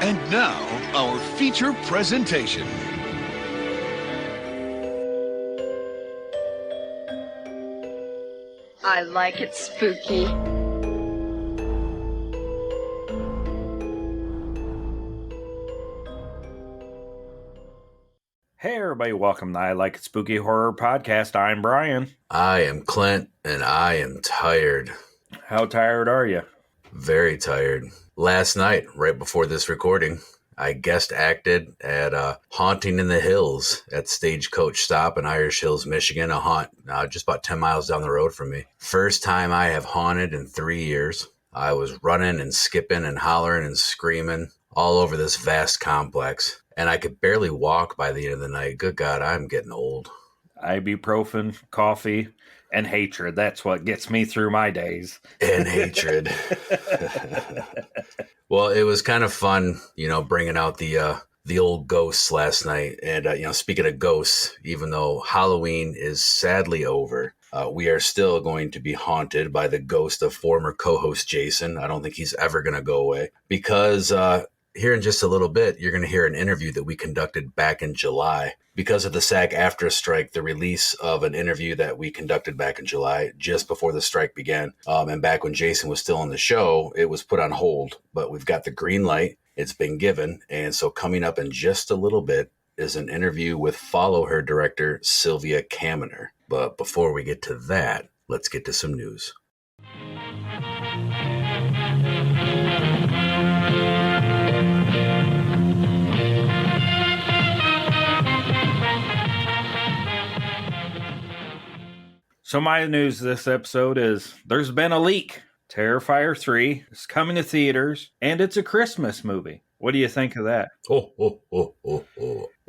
And now, our feature presentation. I like it spooky. Hey everybody, welcome to I Like It Spooky Horror Podcast. I'm Brian. I am Clint, and I am tired. How tired are you? Very tired. Last night, right before this recording, I guest acted at Haunting in the Hills at Stagecoach Stop in Irish Hills, Michigan, a haunt just about 10 miles down the road from me. First time I have haunted in 3 years. I was running and skipping and hollering and screaming all over this vast complex, and I could barely walk by the end of the night. Good God, I'm getting old. Ibuprofen, coffee, and hatred. That's what gets me through my days. And hatred. Well, it was kind of fun, bringing out the old ghosts last night. And, speaking of ghosts, even though Halloween is sadly over, we are still going to be haunted by the ghost of former co-host Jason. I don't think he's ever going to go away because here in just a little bit, you're going to hear an interview that we conducted back in July. Because of the SAG-AFTRA strike, the release of an interview that we conducted back in July, just before the strike began, and back when Jason was still on the show, it was put on hold. But we've got the green light. It's been given. And so coming up in just a little bit is an interview with Follow Her director, Sylvia Caminer. But before we get to that, let's get to some news. So my news this episode is there's been a leak. Terrifier 3 is coming to theaters, and it's a Christmas movie. What do you think of that? Oh.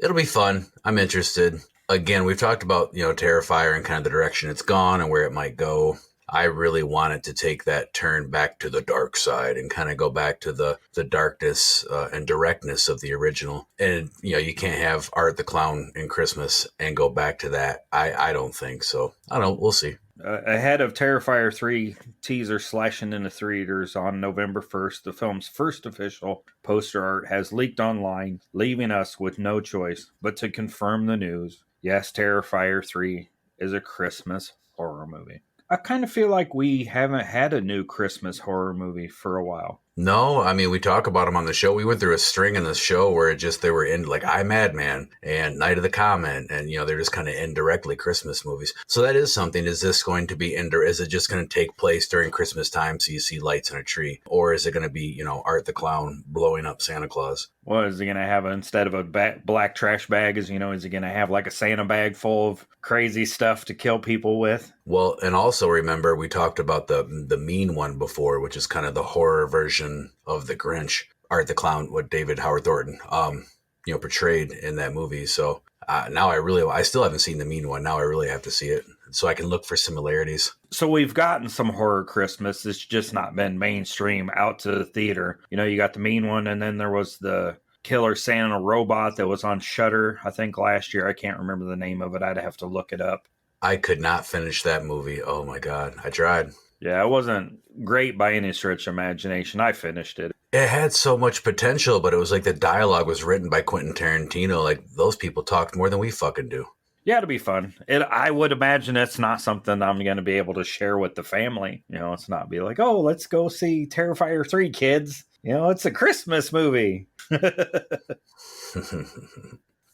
It'll be fun. I'm interested. Again, we've talked about, Terrifier and kind of the direction it's gone and where it might go. I really want it to take that turn back to the dark side and kind of go back to the darkness and directness of the original. And, you can't have Art the Clown in Christmas and go back to that. I don't think so. I don't know. We'll see. Ahead of Terrifier 3 teaser slashing into theaters on November 1st, the film's first official poster art has leaked online, leaving us with no choice but to confirm the news. Yes, Terrifier 3 is a Christmas horror movie. I kind of feel like we haven't had a new Christmas horror movie for a while. No, I mean, we talk about them on the show. We went through a string in the show where they were in like I Madman and Night of the Comet, and they're just kind of indirectly Christmas movies. So that is something. Is this going to be is it just going to take place during Christmas time so you see lights on a tree, or is it going to be Art the Clown blowing up Santa Claus? Well, is he going to have instead of a black trash bag? Is he going to have like a Santa bag full of crazy stuff to kill people with? Well, and also remember we talked about the mean one before, which is kind of the horror version of the Grinch, Art the Clown, what David Howard Thornton, portrayed in that movie. So now I still haven't seen the mean one. Now I really have to see it so I can look for similarities. So we've gotten some horror Christmas. It's just not been mainstream out to the theater. You got the mean one, and then there was the Killer Santa robot that was on Shudder, I think last year. I can't remember the name of it. I'd have to look it up. I could not finish that movie. Oh my God. I tried. Yeah, it wasn't great by any stretch of imagination. I finished it. It had so much potential, but it was like the dialogue was written by Quentin Tarantino. Like those people talked more than we fucking do. Yeah, it'll be fun. I would imagine it's not something I'm going to be able to share with the family. It's not be like, oh, let's go see Terrifier 3, kids. It's a Christmas movie.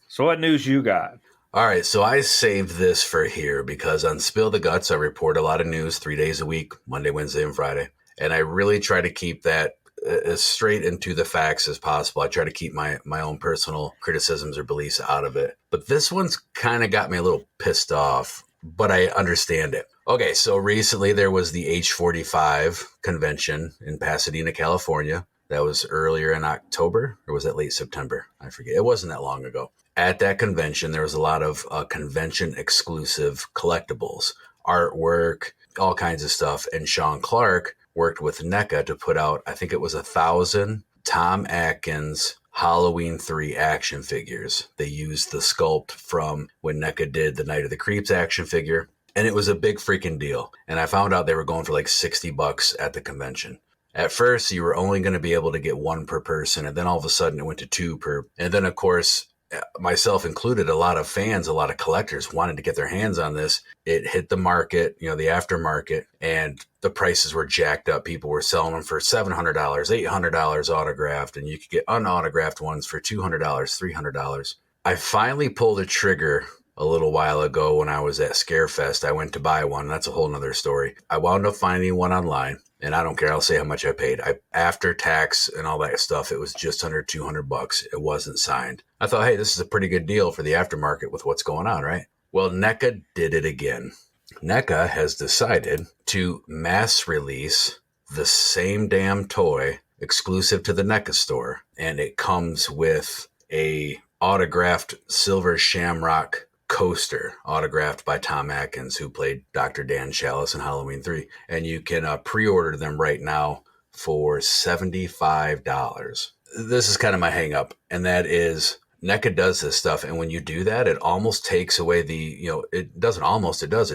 So what news you got? All right, so I saved this for here because on Spill the Guts, I report a lot of news 3 days a week, Monday, Wednesday, and Friday. And I really try to keep that as straight into the facts as possible. I try to keep my own personal criticisms or beliefs out of it. But this one's kind of got me a little pissed off, but I understand it. Okay, so recently there was the H45 convention in Pasadena, California. That was earlier in October, or was that late September? I forget. It wasn't that long ago. At that convention, there was a lot of convention-exclusive collectibles, artwork, all kinds of stuff. And Sean Clark worked with NECA to put out, I think it was 1,000 Tom Atkins Halloween 3 action figures. They used the sculpt from when NECA did the Night of the Creeps action figure. And it was a big freaking deal. And I found out they were going for like $60 at the convention. At first, you were only going to be able to get one per person, and then all of a sudden it went to two per. And then, of course, myself included, a lot of fans, a lot of collectors wanted to get their hands on this. It hit the market, the aftermarket, and the prices were jacked up. People were selling them for $700, $800 autographed, and you could get unautographed ones for $200, $300. I finally pulled a trigger a little while ago when I was at Scarefest. I went to buy one. That's a whole nother story. I wound up finding one online, and I don't care. I'll say how much I paid. After tax and all that stuff, it was just under $200. It wasn't signed. I thought, hey, this is a pretty good deal for the aftermarket with what's going on, right? Well, NECA did it again. NECA has decided to mass release the same damn toy exclusive to the NECA store, and it comes with a autographed silver shamrock coaster autographed by Tom Atkins, who played Dr. Dan Chalice in Halloween 3. And you can pre-order them right now for $75. This is kind of my hang up, and that is NECA does this stuff. And when you do that, it almost takes away it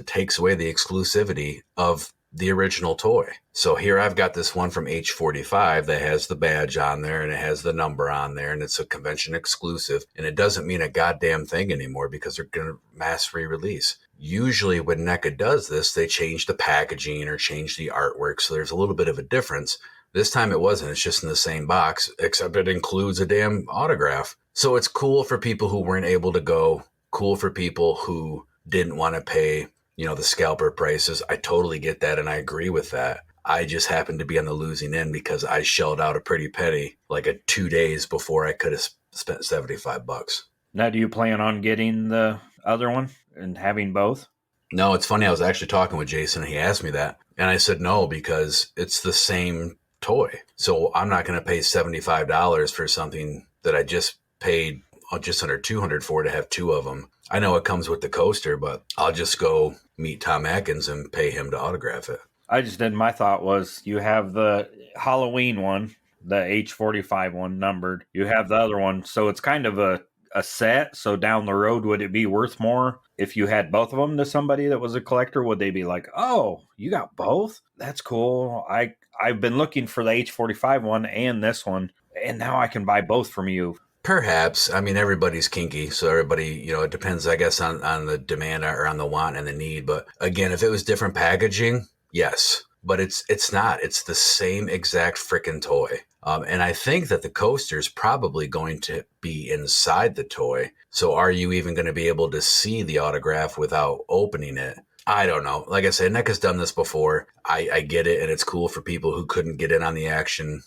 takes away the exclusivity of the original toy. So here I've got this one from H45 that has the badge on there and it has the number on there and it's a convention exclusive, and it doesn't mean a goddamn thing anymore because they're going to mass re-release. Usually when NECA does this, they change the packaging or change the artwork, so there's a little bit of a difference. This time it wasn't. It's just in the same box, except it includes a damn autograph. So it's cool for people who weren't able to go, cool for people who didn't want to pay the scalper prices. I totally get that, and I agree with that. I just happened to be on the losing end because I shelled out a pretty penny like 2 days before I could have spent $75. Now, do you plan on getting the other one and having both? No, it's funny. I was actually talking with Jason, and he asked me that, and I said no because it's the same toy. So I'm not going to pay $75 for something that I just paid just under $200 for to have two of them. I know it comes with the coaster, but I'll just go meet Tom Atkins and pay him to autograph it. I just did. My thought was you have the Halloween one, the H45 one numbered. You have the other one. So it's kind of a set. So down the road, would it be worth more if you had both of them to somebody that was a collector? Would they be like, oh, you got both? That's cool. I've been looking for the H45 one and this one, and now I can buy both from you. Perhaps. I mean, everybody's kinky, so everybody, it depends, I guess, on the demand or on the want and the need. But again, if it was different packaging, yes. But it's not. It's the same exact freaking toy. And I think that the coaster is probably going to be inside the toy. So are you even going to be able to see the autograph without opening it? I don't know. Like I said, NECA's done this before. I get it, and it's cool for people who couldn't get in on the action,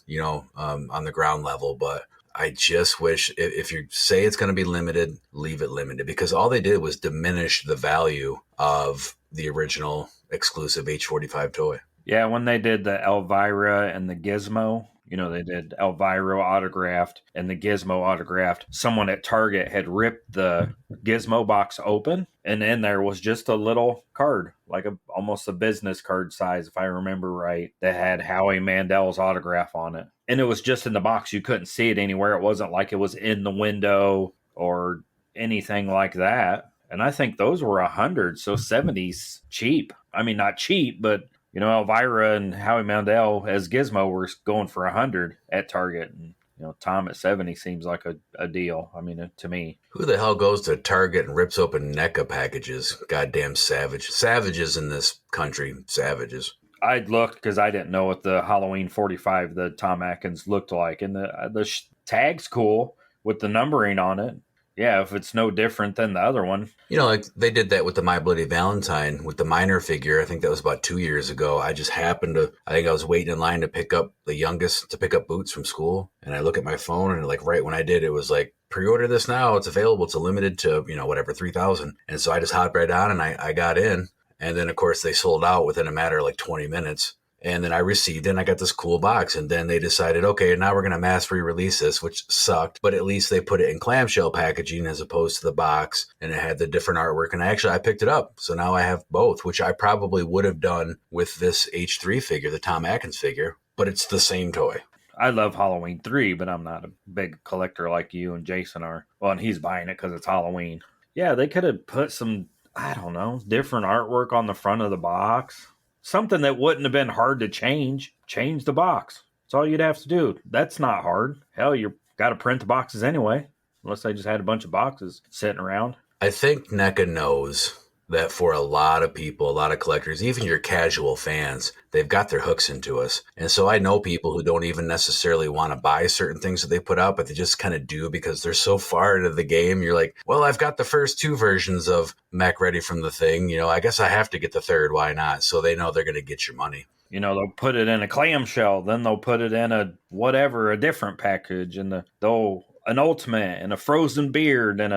on the ground level. But I just wish if you say it's going to be limited, leave it limited, because all they did was diminish the value of the original exclusive H45 toy. Yeah, when they did the Elvira and the Gizmo, they did Elvira autographed and the Gizmo autographed. Someone at Target had ripped the Gizmo box open, and in there was just a little card, like almost a business card size, if I remember right, that had Howie Mandel's autograph on it. And it was just in the box. You couldn't see it anywhere. It wasn't like it was in the window or anything like that. And I think those were $100, so $70's cheap. I mean, not cheap, but Elvira and Howie Mandel as Gizmo were going for $100 at Target, and Tom at $70 seems like a deal. I mean, to me, who the hell goes to Target and rips open NECA packages? Goddamn savages in this country, savages. I'd looked because I didn't know what the Halloween 45, the Tom Atkins, looked like, and the tag's cool with the numbering on it. Yeah, if it's no different than the other one. Like they did that with the My Bloody Valentine with the minor figure. I think that was about 2 years ago. I just happened to, I think I was waiting in line to pick up the youngest to pick up boots from school. And I look at my phone and like right when I did, it was like, pre-order this now. It's available. It's limited to, 3,000. And so I just hopped right on and I got in. And then, of course, they sold out within a matter of like 20 minutes. And then I received it and I got this cool box. And then they decided, okay, now we're going to mass re-release this, which sucked. But at least they put it in clamshell packaging as opposed to the box. And it had the different artwork. And I picked it up. So now I have both, which I probably would have done with this H3 figure, the Tom Atkins figure. But it's the same toy. I love Halloween 3, but I'm not a big collector like you and Jason are. Well, and he's buying it because it's Halloween. Yeah, they could have put some, I don't know, different artwork on the front of the box. Something that wouldn't have been hard to change. Change the box. That's all you'd have to do. That's not hard. Hell, you got to print the boxes anyway. Unless they just had a bunch of boxes sitting around. I think NECA knows that for a lot of people, a lot of collectors, even your casual fans, they've got their hooks into us. And so I know people who don't even necessarily want to buy certain things that they put out, but they just kind of do because they're so far into the game. You're like, well, I've got the first 2 versions of Mech ready from the thing. You know, I guess I have to get the third. Why not? So they know they're going to get your money. You know, they'll put it in a clamshell, then they'll put it in a whatever, a different package, and they'll an ultimate and a frozen beard and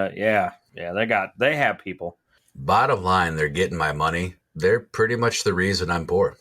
they have people. Bottom line, they're getting my money. They're pretty much the reason I'm poor.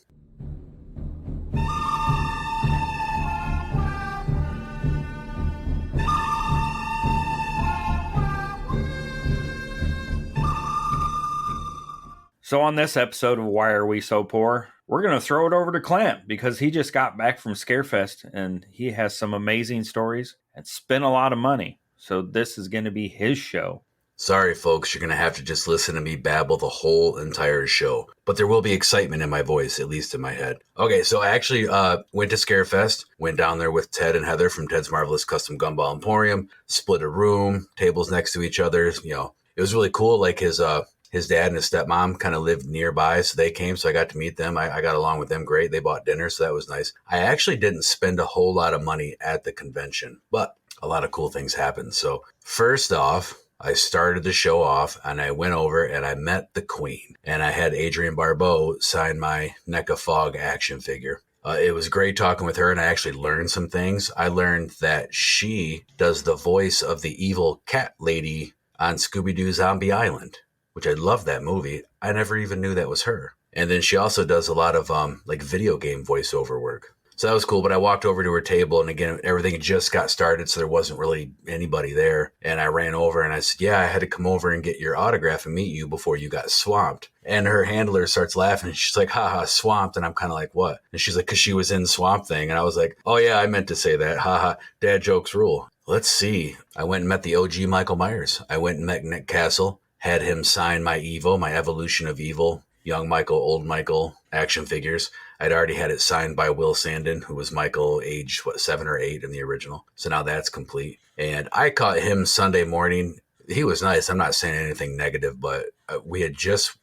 So on this episode of Why Are We So Poor, we're going to throw it over to Clint because he just got back from Scarefest and he has some amazing stories and spent a lot of money. So this is going to be his show. Sorry, folks, you're going to have to just listen to me babble the whole entire show. But there will be excitement in my voice, at least in my head. Okay, so I actually went to Scarefest, went down there with Ted and Heather from Ted's Marvelous Custom Gumball Emporium, split a room, tables next to each other. You know, it was really cool. Like his dad and his stepmom kind of lived nearby, so they came, so I got to meet them. I got along with them great. They bought dinner, so that was nice. I actually didn't spend a whole lot of money at the convention, but a lot of cool things happened. So first off, I started the show off and I went over and I met the Queen. And I had Adrienne Barbeau sign my NECA Fog action figure. It was great talking with her and I actually learned some things. I learned that she does the voice of the evil cat lady on Scooby-Doo Zombie Island, which I love that movie. I never even knew that was her. And then she also does a lot of like video game voiceover work. So that was cool, but I walked over to her table, and again, everything just got started, so there wasn't really anybody there. And I ran over, and I said, yeah, I had to come over and get your autograph and meet you before you got swamped. And her handler starts laughing, and she's like, haha, swamped. And I'm kind of like, what? And she's like, because she was in Swamp Thing. And I was like, oh, yeah, I meant to say that. Haha, dad jokes rule. Let's see. I went and met the OG Michael Myers. I went and met Nick Castle, had him sign my Evo, my Evolution of Evil, Young Michael, Old Michael action figures. I'd already had it signed by Will Sandin, who was Michael age, 7 or 8 in the original. So now that's complete. And I caught him Sunday morning. He was nice. I'm not saying anything negative, but we had just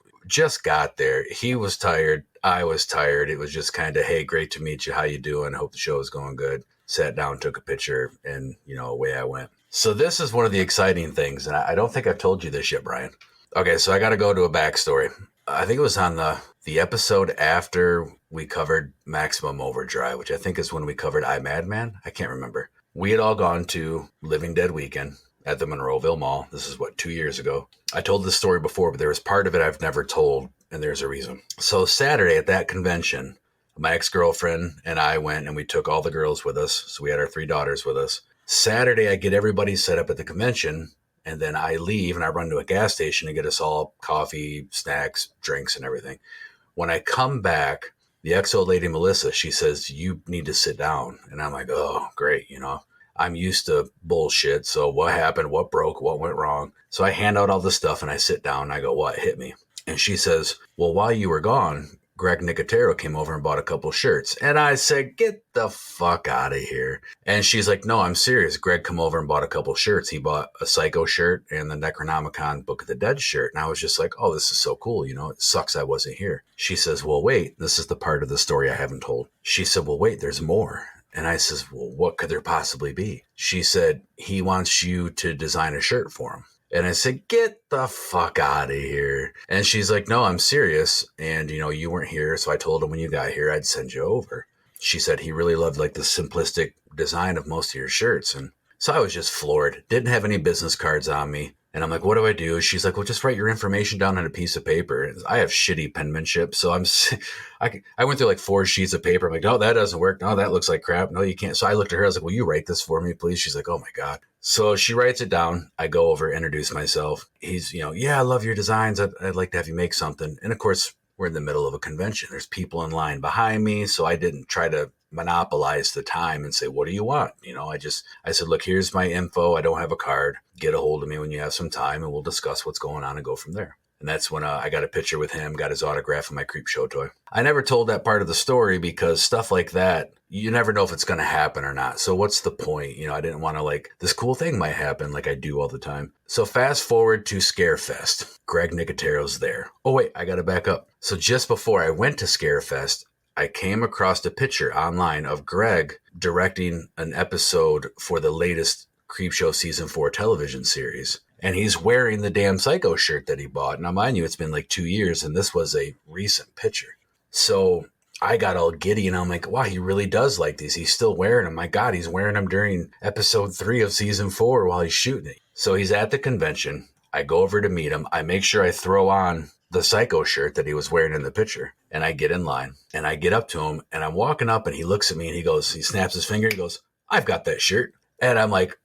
got there. He was tired. I was tired. It was just kind of, hey, great to meet you. How you doing? Hope the show is going good. Sat down, took a picture, and, away I went. So this is one of the exciting things. And I don't think I've told you this yet, Brian. Okay, so I got to go to a backstory. I think it was on the episode after we covered Maximum Overdrive, which I think is when we covered I Madman. I can't remember. We had all gone to Living Dead Weekend at the Monroeville Mall. This is 2 years ago. I told this story before, but there was part of it I've never told, and there's a reason. So Saturday at that convention, my ex-girlfriend and I went, and we took all the girls with us. So we had our 3 daughters with us. Saturday, I get everybody set up at the convention. And then I leave and I run to a gas station to get us all coffee, snacks, drinks, and everything. When I come back, the ex-old lady, Melissa, she says, you need to sit down. And I'm like, oh, great. I'm used to bullshit. So what happened? What broke? What went wrong? So I hand out all the stuff and I sit down and I go, what hit me? And she says, well, while you were gone, Greg Nicotero came over and bought a couple shirts. And I said, get the fuck out of here. And she's like, no, I'm serious. Greg come over and bought a couple shirts. He bought a Psycho shirt and the Necronomicon Book of the Dead shirt. And I was just like, oh, this is so cool. It sucks I wasn't here. She says, well, wait, this is the part of the story I haven't told. She said, well, wait, there's more. And I says, well, what could there possibly be? She said, he wants you to design a shirt for him. And I said, get the fuck out of here. And she's like, no, I'm serious. And, you weren't here. So I told him when you got here, I'd send you over. She said he really loved the simplistic design of most of your shirts. And so I was just floored. Didn't have any business cards on me. And I'm like, what do I do? She's like, well, just write your information down on a piece of paper. I have shitty penmanship. So I went through 4 sheets of paper. I'm like, no, that doesn't work. No, that looks like crap. No, you can't. So I looked at her. I was like, will you write this for me, please? She's like, oh my God. So she writes it down. I go over, introduce myself. He's, yeah, I love your designs. I'd like to have you make something. And of course, we're in the middle of a convention. There's people in line behind me. So I didn't try to monopolize the time and say, what do you want? I said, look, here's my info. I don't have a card. Get a hold of me when you have some time and we'll discuss what's going on and go from there. And that's when I got a picture with him, got his autograph and my Creep Show toy. I never told that part of the story because stuff like that, you never know if it's going to happen or not. So what's the point? I didn't want to this cool thing might happen like I do all the time. So fast forward to Scarefest. Greg Nicotero's there. Oh, wait, I got to back up. So just before I went to Scarefest, I came across a picture online of Greg directing an episode for the latest Creepshow Season 4 television series. And he's wearing the damn Psycho shirt that he bought. Now, mind you, it's been 2 years, and this was a recent picture. So I got all giddy, and I'm like, wow, he really does like these. He's still wearing them. My God, he's wearing them during episode 3 of Season 4 while he's shooting it. So he's at the convention. I go over to meet him. I make sure I throw on the Psycho shirt that he was wearing in the picture. And I get in line and I get up to him and I'm walking up and he looks at me and he snaps his finger. He goes, I've got that shirt. And I'm like,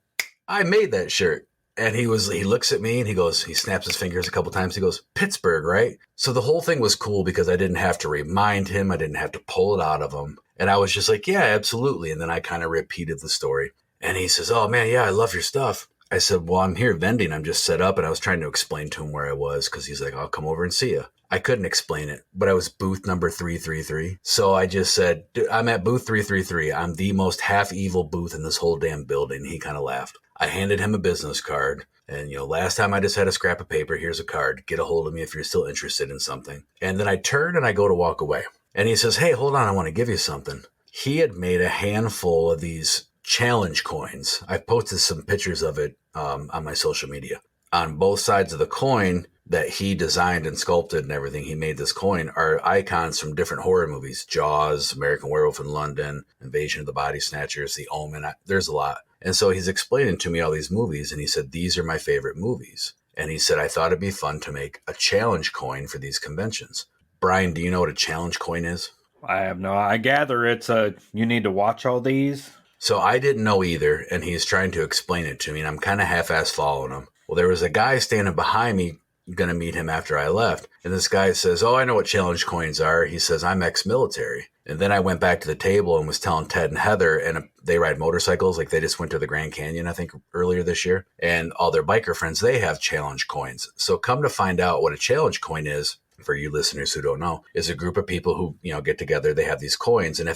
I made that shirt. And he looks at me and he snaps his fingers a couple times. He goes, Pittsburgh, right? So the whole thing was cool because I didn't have to remind him. I didn't have to pull it out of him. And I was just like, yeah, absolutely. And then I kind of repeated the story. And he says, oh man, yeah, I love your stuff. I said, well, I'm here vending. I'm just set up. And I was trying to explain to him where I was because he's like, I'll come over and see you. I couldn't explain it, but I was booth number 333. So I just said, dude, I'm at booth 333. I'm the most half-evil booth in this whole damn building. He kind of laughed. I handed him a business card. And, last time I just had a scrap of paper. Here's a card. Get a hold of me if you're still interested in something. And then I turn and I go to walk away. And he says, hey, hold on. I want to give you something. He had made a handful of these challenge coins. I posted some pictures of it on my social media. On both sides of the coin that he designed and sculpted and everything, he made this coin, are icons from different horror movies. Jaws, American Werewolf in London, Invasion of the Body Snatchers, The Omen. There's a lot. And so he's explaining to me all these movies, and he said, these are my favorite movies. And he said, I thought it'd be fun to make a challenge coin for these conventions. Brian, do you know what a challenge coin is? I gather it's you need to watch all these. So I didn't know either, and he's trying to explain it to me, and I'm kind of half-ass following him. Well, there was a guy standing behind me, going to meet him after I left, and this guy says, oh, I know what challenge coins are. He says, I'm ex-military. And then I went back to the table and was telling Ted and Heather, and they ride motorcycles. They just went to the Grand Canyon, I think, earlier this year. And all their biker friends, they have challenge coins. So come to find out what a challenge coin is, for you listeners who don't know, is a group of people who, get together. They have these coins. And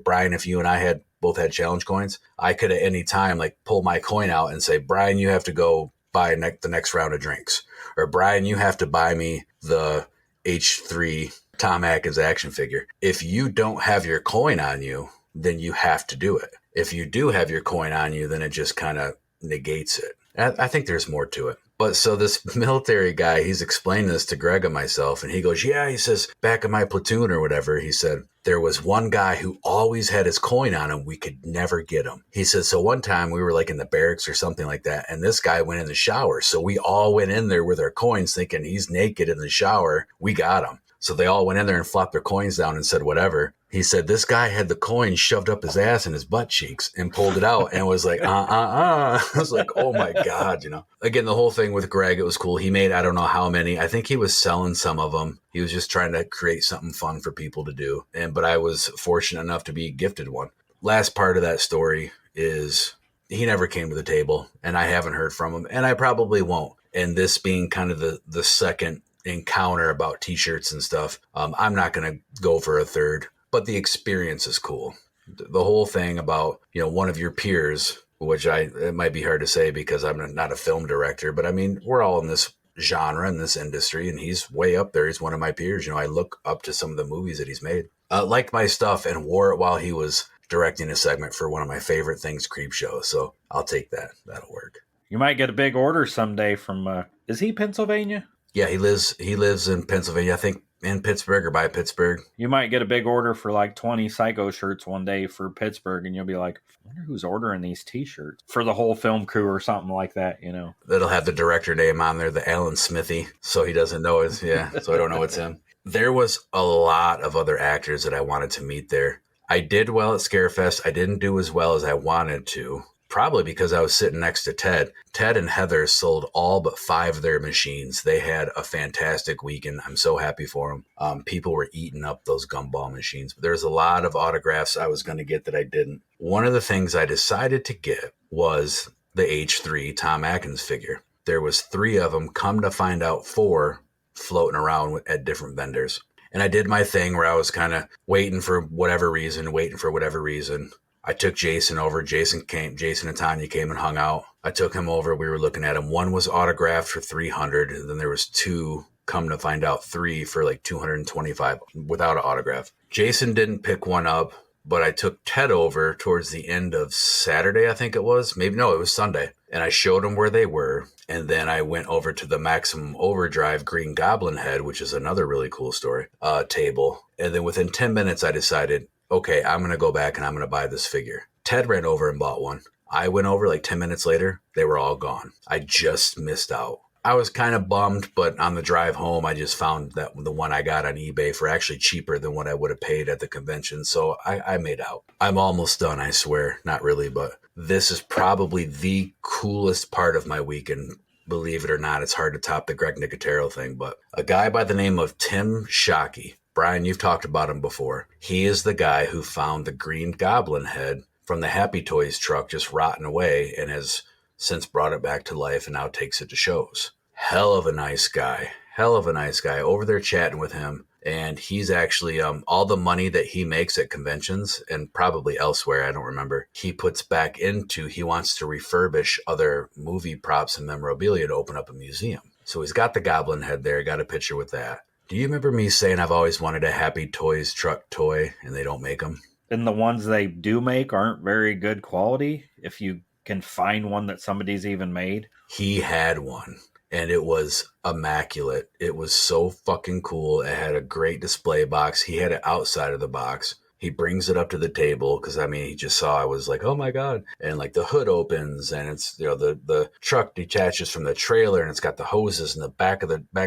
Brian, if you and I both had challenge coins, I could at any time pull my coin out and say, Brian, you have to go buy the next round of drinks. Or Brian, you have to buy me the H3 Tom Atkins action figure. If you don't have your coin on you, then you have to do it. If you do have your coin on you, then it just kind of negates it. I think there's more to it. But so this military guy, he's explaining this to Greg and myself, and he goes, yeah, he says, back in my platoon or whatever, he said, there was one guy who always had his coin on him. We could never get him. He said, so one time we were in the barracks or something like that, and this guy went in the shower. So we all went in there with our coins thinking he's naked in the shower. We got him. So they all went in there and flopped their coins down and said, whatever. He said this guy had the coin shoved up his ass and his butt cheeks and pulled it out and was like, I was like, oh my God, Again, the whole thing with Greg, it was cool. He made, I don't know how many. I think he was selling some of them. He was just trying to create something fun for people to do. But I was fortunate enough to be gifted one. Last part of that story is he never came to the table and I haven't heard from him and I probably won't. And this being kind of the second encounter about t-shirts and stuff, I'm not going to go for a third. But the experience is cool. The whole thing about, one of your peers, which it might be hard to say because I'm not a film director, but I mean, we're all in this genre, in this industry, and he's way up there. He's one of my peers. I look up to some of the movies that he's made. Liked my stuff and wore it while he was directing a segment for one of my favorite things, Creepshow. So I'll take that. That'll work. You might get a big order someday from, is he Pennsylvania? Yeah, he lives in Pennsylvania, I think. In Pittsburgh or by Pittsburgh. You might get a big order for 20 Psycho shirts one day for Pittsburgh, and you'll be like, I wonder who's ordering these t-shirts for the whole film crew or something like that, That'll have the director name on there, the Alan Smithy, so he doesn't know it's, so I don't know it's him. There was a lot of other actors that I wanted to meet there. I did well at Scarefest. I didn't do as well as I wanted to. Probably because I was sitting next to Ted. Ted and Heather sold all but 5 of their machines. They had a fantastic weekend. I'm so happy for them. People were eating up those gumball machines. But there's a lot of autographs I was going to get that I didn't. One of the things I decided to get was the H3 Tom Atkins figure. There was 3 of them. Come to find out 4 floating around at different vendors. And I did my thing where I was kind of waiting for whatever reason. I took Jason over. Jason and Tanya came and hung out. I took him over. We were looking at him. One was autographed for $300. And then there was two, come to find out, three for like $225 without an autograph. Jason didn't pick one up, but I took Ted over towards the end of Saturday, I think it was. Maybe, no, it was Sunday. And I showed him where they were. And then I went over to the Maximum Overdrive Green Goblin head, which is another really cool story, table. And then within 10 minutes, I decided, okay, I'm going to go back and I'm going to buy this figure. Ted ran over and bought one. I went over like 10 minutes later. They were all gone. I just missed out. I was kind of bummed, but on the drive home, I just found that the one I got on eBay for actually cheaper than what I would have paid at the convention. So I made out. I'm almost done, I swear. Not really, but this is probably the coolest part of my weekend. Believe it or not, it's hard to top the Greg Nicotero thing, but a guy by the name of Tim Shockey. Brian, you've talked about him before. He is the guy who found the Green Goblin head from the Happy Toys truck just rotting away and has since brought it back to life and now takes it to shows. Hell of a nice guy. Over there chatting with him. And he's actually, all the money that he makes at conventions and probably elsewhere, I don't remember, he puts back into, he wants to refurbish other movie props and memorabilia to open up a museum. So he's got the Goblin head there, got a picture with that. Do you remember me saying I've always wanted a Happy Toys truck toy and they don't make them? And the ones they do make aren't very good quality, if you can find one that somebody's even made. He had one. And it was immaculate. It was so fucking cool. It had a great display box. He had it outside of the box. He brings it up to the table because, I mean, he just saw, I was like, oh my God. And like the hood opens and it's, you know, the truck detaches from the trailer and it's got the hoses and the back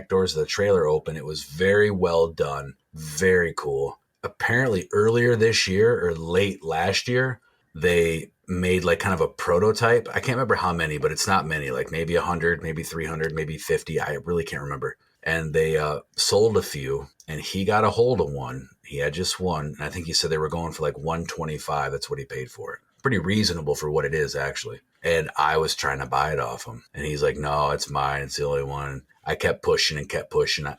doors of the trailer open. It was very well done. Very cool. Apparently earlier this year or late last year, they made like kind of a prototype. I can't remember how many, but it's not many, like maybe 100, maybe 300, maybe 50. I really can't remember. And they sold a few and he got a hold of one. He had just one. And I think he said they were going for like $125. That's what he paid for it. Pretty reasonable for what it is, actually. And I was trying to buy it off him. And he's like, no, it's mine. It's the only one. I kept pushing. I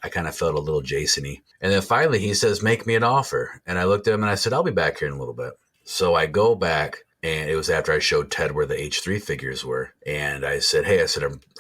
kind of felt a little Jason-y. And then finally he says, make me an offer. And I looked at him and I said, I'll be back here in a little bit. So I go back. And it was after I showed Ted where the H3 figures were. And I said, hey,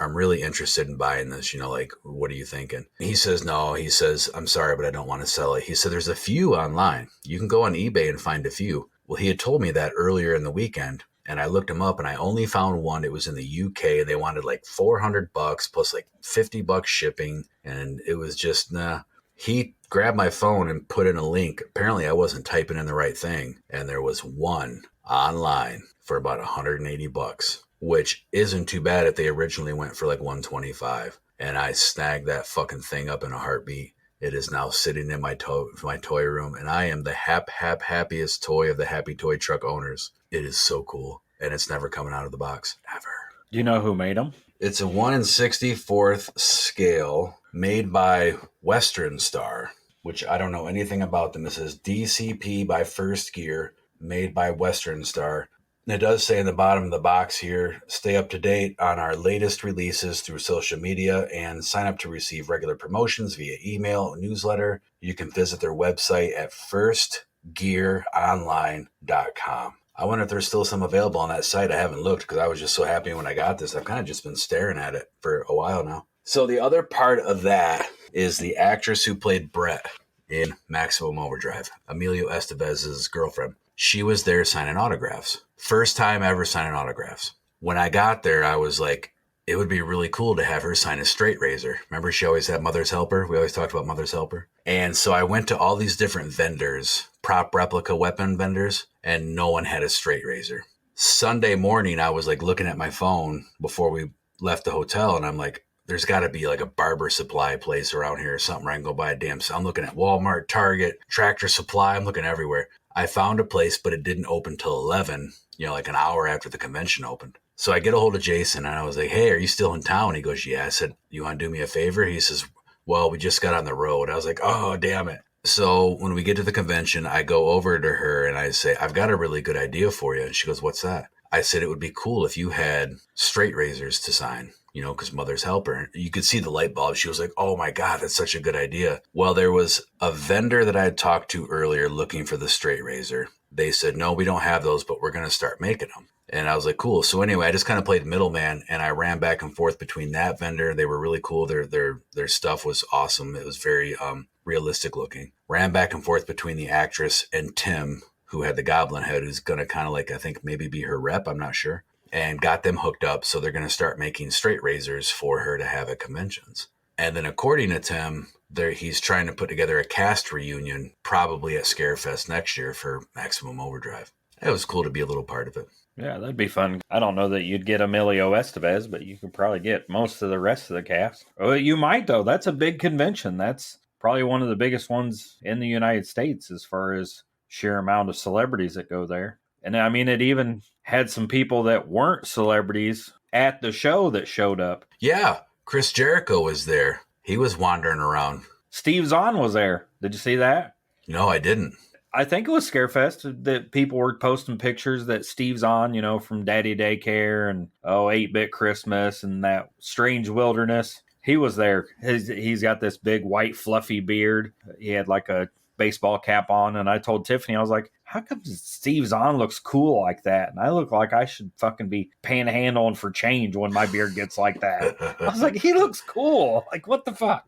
I'm really interested in buying this. You know, like, what are you thinking? He says, no. He says, I'm sorry, but I don't want to sell it. He said, there's a few online. You can go on eBay and find a few. Well, he had told me that earlier in the weekend. And I looked him up and I only found one. It was in the UK. They wanted like $400 plus like $50 shipping. And it was just, nah. He grabbed my phone and put in a link. Apparently I wasn't typing in the right thing. And there was one online for about $180, which isn't too bad if they originally went for like $125. And I snagged that fucking thing up in a heartbeat. It is now sitting in my toy room, and I am the happiest toy of the Happy Toy truck owners. It is so cool, and it's never coming out of the box, ever. Do you know who made them? It's a 1 64th scale made by Western Star, which I don't know anything about them. It says DCP by First Gear, made by Western Star. And it does say in the bottom of the box here, stay up to date on our latest releases through social media and sign up to receive regular promotions via email, newsletter. You can visit their website at firstgearonline.com. I wonder if there's still some available on that site. I haven't looked because I was just so happy when I got this. I've kind of just been staring at it for a while now. So the other part of that is the actress who played Brett in Maximum Overdrive, Emilio Estevez's girlfriend. She was there signing autographs. First time ever signing autographs. When I got there, I was like, it would be really cool to have her sign a straight razor. Remember, she always had Mother's Helper? We always talked about Mother's Helper. And so I went to all these different vendors, prop replica weapon vendors, and no one had a straight razor. Sunday morning, I was like looking at my phone before we left the hotel, and I'm like, there's got to be like a barber supply place around here or something where I can go buy a damn. So I'm looking at Walmart, Target, Tractor Supply. I'm looking everywhere. I found a place, but it didn't open till 11, like an hour after the convention opened. So I get a hold of Jason and I was like, hey, are you still in town? He goes, yeah. I said, you want to do me a favor? He says, well, we just got on the road. I was like, oh, damn it. So when we get to the convention, I go over to her and I say, I've got a really good idea for you. And she goes, what's that? I said, it would be cool if you had straight razors to sign. because Mother's Helper. You could see the light bulb. She was like, oh my God, that's such a good idea. Well, there was a vendor that I had talked to earlier looking for the straight razor. They said, no, we don't have those, but we're going to start making them. And I was like, cool. So anyway, I just kind of played middleman, and I ran back and forth between that vendor. They were really cool. Their stuff was awesome. It was very realistic looking. Ran back and forth between the actress and Tim, who had the goblin head, who's going to kind of like, I think maybe be her rep. I'm not sure. And got them hooked up. So they're going to start making straight razors for her to have at conventions. And then according to Tim, he's trying to put together a cast reunion, probably at Scarefest next year for Maximum Overdrive. It was cool to be a little part of it. Yeah, that'd be fun. I don't know that you'd get Emilio Estevez, but you could probably get most of the rest of the cast. Oh, you might, though. That's a big convention. That's probably one of the biggest ones in the United States as far as sheer amount of celebrities that go there. And I mean, it even had some people that weren't celebrities at the show that showed up. Yeah, Chris Jericho was there. He was wandering around. Steve Zahn was there. Did you see that? No, I didn't. I think it was Scarefest that people were posting pictures that Steve's on, from Daddy Daycare and 8-Bit Christmas and that Strange Wilderness. He was there. He's got this big white fluffy beard. He had like a baseball cap on, and I told Tiffany, I was like, how come Steve Zahn looks cool like that? And I look like I should fucking be panhandling for change when my beard gets like that. I was like, he looks cool. Like, what the fuck?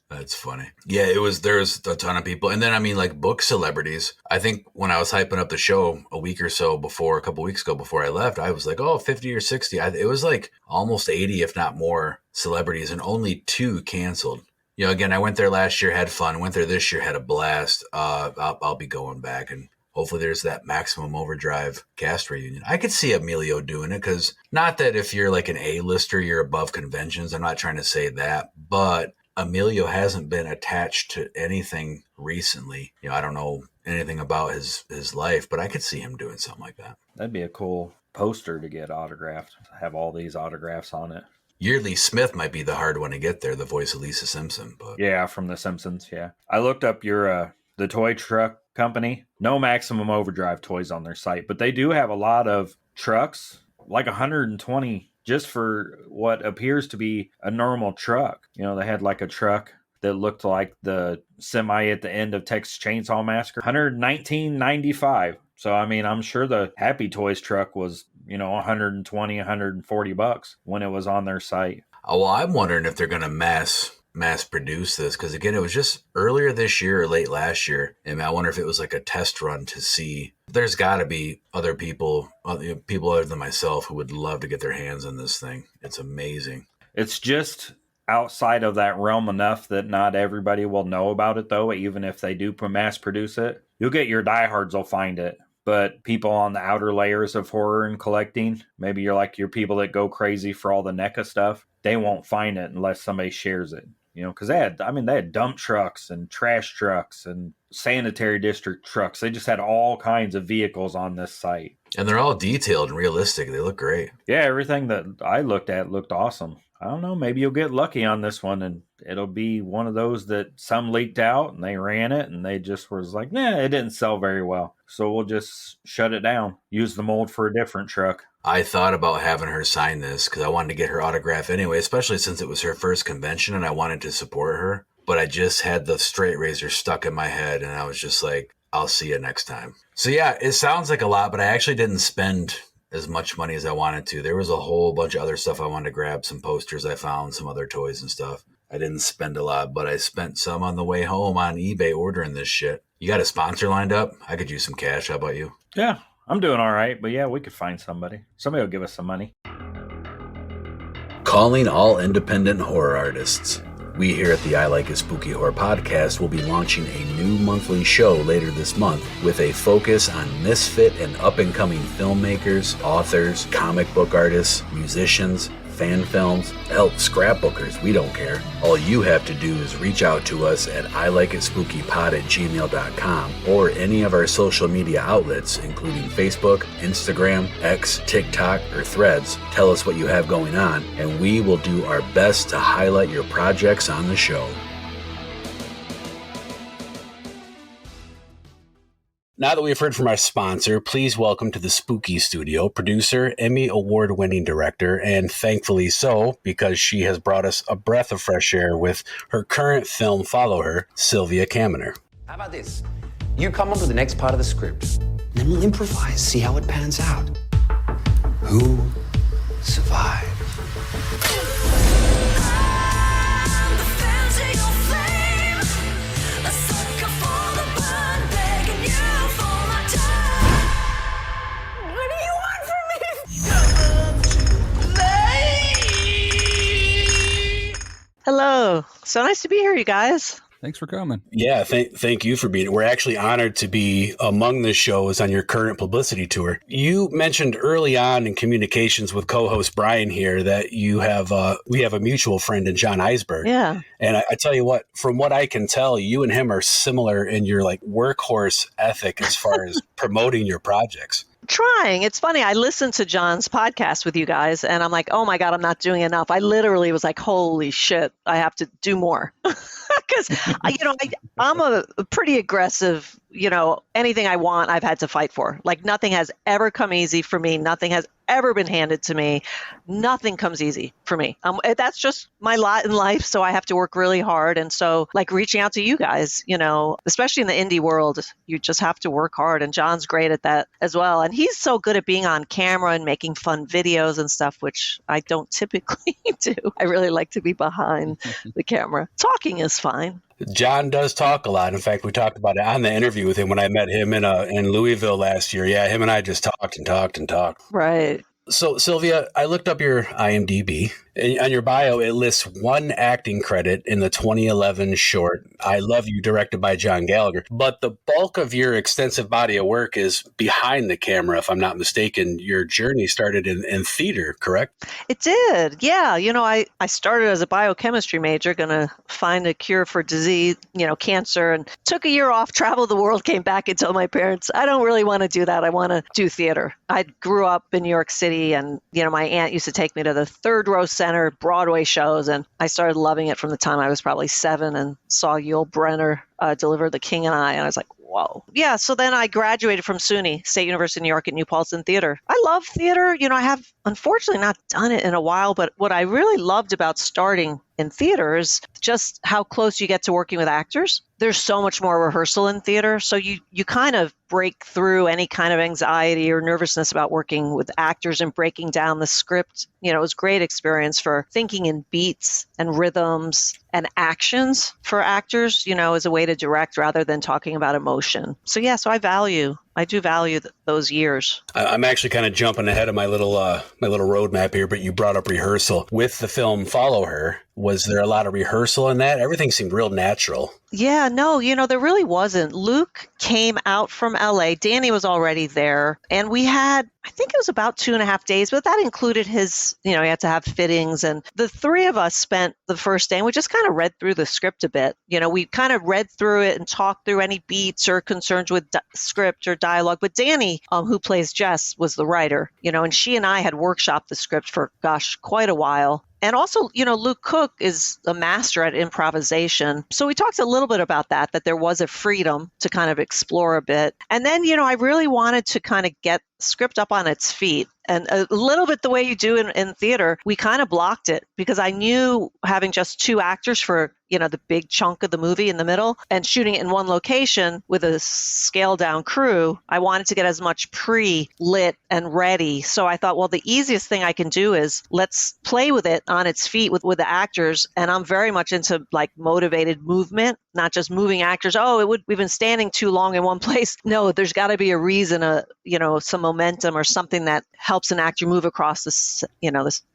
That's funny. Yeah, there's a ton of people. And then, I mean, like book celebrities. I think when I was hyping up the show a couple weeks ago before I left, I was like, 50 or 60. It was like almost 80, if not more, celebrities, and only 2 canceled. Again, I went there last year, had fun. Went there this year, had a blast. I'll be going back, and hopefully there's that Maximum Overdrive cast reunion. I could see Emilio doing it, because not that if you're like an A-lister, you're above conventions. I'm not trying to say that, but Emilio hasn't been attached to anything recently. I don't know anything about his life, but I could see him doing something like that. That'd be a cool poster to get autographed. Have all these autographs on it. Yeardley Smith might be the hard one to get there, the voice of Lisa Simpson. But yeah, from The Simpsons, yeah. I looked up the toy truck company. No Maximum Overdrive toys on their site, but they do have a lot of trucks, like 120 just for what appears to be a normal truck. They had like a truck that looked like the semi at the end of Texas Chainsaw Massacre. $119.95. So, I mean, I'm sure the Happy Toys truck was, $120, $140 when it was on their site. Oh, well, I'm wondering if they're going to mass produce this, because again, it was just earlier this year or late last year, and I wonder if it was like a test run to see. There's got to be other people other than myself who would love to get their hands on this thing. It's amazing. It's just outside of that realm enough that not everybody will know about it, though. Even if they do mass produce it, you'll get your diehards will find it. But people on the outer layers of horror and collecting, maybe you're like your people that go crazy for all the NECA stuff, they won't find it unless somebody shares it. Because they had dump trucks and trash trucks and sanitary district trucks. They just had all kinds of vehicles on this site. And they're all detailed and realistic. They look great. Yeah, everything that I looked at looked awesome. I don't know, maybe you'll get lucky on this one, and it'll be one of those that some leaked out and they ran it and they just was like, nah, it didn't sell very well. So we'll just shut it down. Use the mold for a different truck. I thought about having her sign this because I wanted to get her autograph anyway, especially since it was her first convention and I wanted to support her. But I just had the straight razor stuck in my head and I was just like, I'll see you next time. So yeah, it sounds like a lot, but I actually didn't spend as much money as I wanted to. There was a whole bunch of other stuff I wanted to grab, some posters I found, some other toys and stuff. I didn't spend a lot, but I spent some on the way home on eBay ordering this shit. You got a sponsor lined up? I could use some cash. How about you? Yeah, I'm doing all right, but yeah, we could find somebody. Somebody will give us some money. Calling all independent horror artists. We here at the I Like It Spooky Horror podcast will be launching a new monthly show later this month with a focus on misfit and up-and-coming filmmakers, authors, comic book artists, musicians, fan films, hell, scrapbookers, we don't care. All you have to do is reach out to us at ilikeitspookypod@gmail.com or any of our social media outlets, including Facebook, Instagram, X, TikTok, or Threads. Tell us what you have going on, and we will do our best to highlight your projects on the show. Now that we've heard from our sponsor, please welcome to the Spooky Studio producer, Emmy award-winning director, and thankfully so, because she has brought us a breath of fresh air with her current film Follow Her, Sylvia Caminer. How about this? You come up with the next part of the script, then we'll improvise, see how it pans out. Who survives? Hello. So nice to be here, you guys. Thanks for coming. Yeah, thank you for being here. We're actually honored to be among the shows on your current publicity tour. You mentioned early on in communications with co-host Brian here that we have a mutual friend in John Eisberg. Yeah. And I tell you what, from what I can tell, you and him are similar in your like workhorse ethic as far as promoting your projects. Trying. It's funny. I listened to John's podcast with you guys and I'm like, oh my God, I'm not doing enough. I literally was like, holy shit, I have to do more. Because, I'm a pretty aggressive, anything I want, I've had to fight for. Like nothing has ever come easy for me. Nothing has ever been handed to me. Nothing comes easy for me. That's just my lot in life. So I have to work really hard. And so like reaching out to you guys, especially in the indie world, you just have to work hard. And John's great at that as well. And he's so good at being on camera and making fun videos and stuff, which I don't typically do. I really like to be behind the camera. Talking is fine. John does talk a lot. In fact, we talked about it on the interview with him when I met him in Louisville last year. Yeah, him and I just talked and talked and talked. Right. So, Sylvia, I looked up your IMDb. And on your bio, it lists one acting credit in the 2011 short, I Love You, directed by John Gallagher. But the bulk of your extensive body of work is behind the camera, if I'm not mistaken. Your journey started in theater, correct? It did. Yeah. I started as a biochemistry major, going to find a cure for disease, cancer, and took a year off, traveled the world, came back and told my parents, I don't really want to do that. I want to do theater. I grew up in New York City and, my aunt used to take me to the third row center Broadway shows. And I started loving it from the time I was probably 7 and saw Yul Brynner deliver The King and I. And I was like, whoa. Yeah. So then I graduated from SUNY, State University of New York at New Paltz in theater. I love theater. I have unfortunately not done it in a while, but what I really loved about starting in theater is just how close you get to working with actors. There's so much more rehearsal in theater. So you kind of break through any kind of anxiety or nervousness about working with actors and breaking down the script. It was a great experience for thinking in beats and rhythms and actions for actors, as a way to direct rather than talking about emotion. So yeah, so I do value those years. I'm actually kind of jumping ahead of my little roadmap here, but you brought up rehearsal. With the film Follow Her, was there a lot of rehearsal in that? Everything seemed real natural. Yeah, no, there really wasn't. Luke came out from LA. Danny was already there. And we had, I think it was about 2.5 days, but that included his, he had to have fittings. And the three of us spent the first day and we just kind of read through the script a bit. We kind of read through it and talked through any beats or concerns with script or dialogue. But Danny, who plays Jess, was the writer, and she and I had workshopped the script for, quite a while. And also, Luke Cook is a master at improvisation. So we talked a little bit about that there was a freedom to kind of explore a bit. And then, I really wanted to kind of get script up on its feet. And a little bit the way you do in theater, we kind of blocked it because I knew having just 2 actors for, the big chunk of the movie in the middle and shooting it in one location with a scaled down crew, I wanted to get as much pre-lit and ready. So I thought, well, the easiest thing I can do is let's play with it on its feet with the actors. And I'm very much into like motivated movement, not just moving actors. We've been standing too long in one place. No, there's got to be a reason, some momentum or something that helps an actor move across the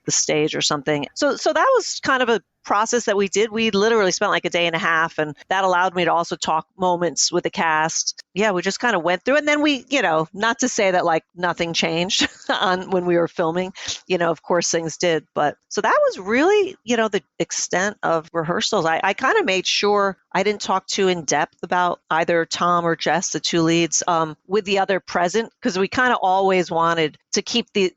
stage or something. So that was kind of a process that we did. We literally spent like a day and a half, and that allowed me to also talk moments with the cast. Yeah, we just kind of went through, and then we, not to say that like nothing changed on when we were filming, of course things did, but so that was really, the extent of rehearsals. I kind of made sure I didn't talk too in depth about either Tom or Jess, the 2 leads, with the other present, because we kind of always wanted to keep the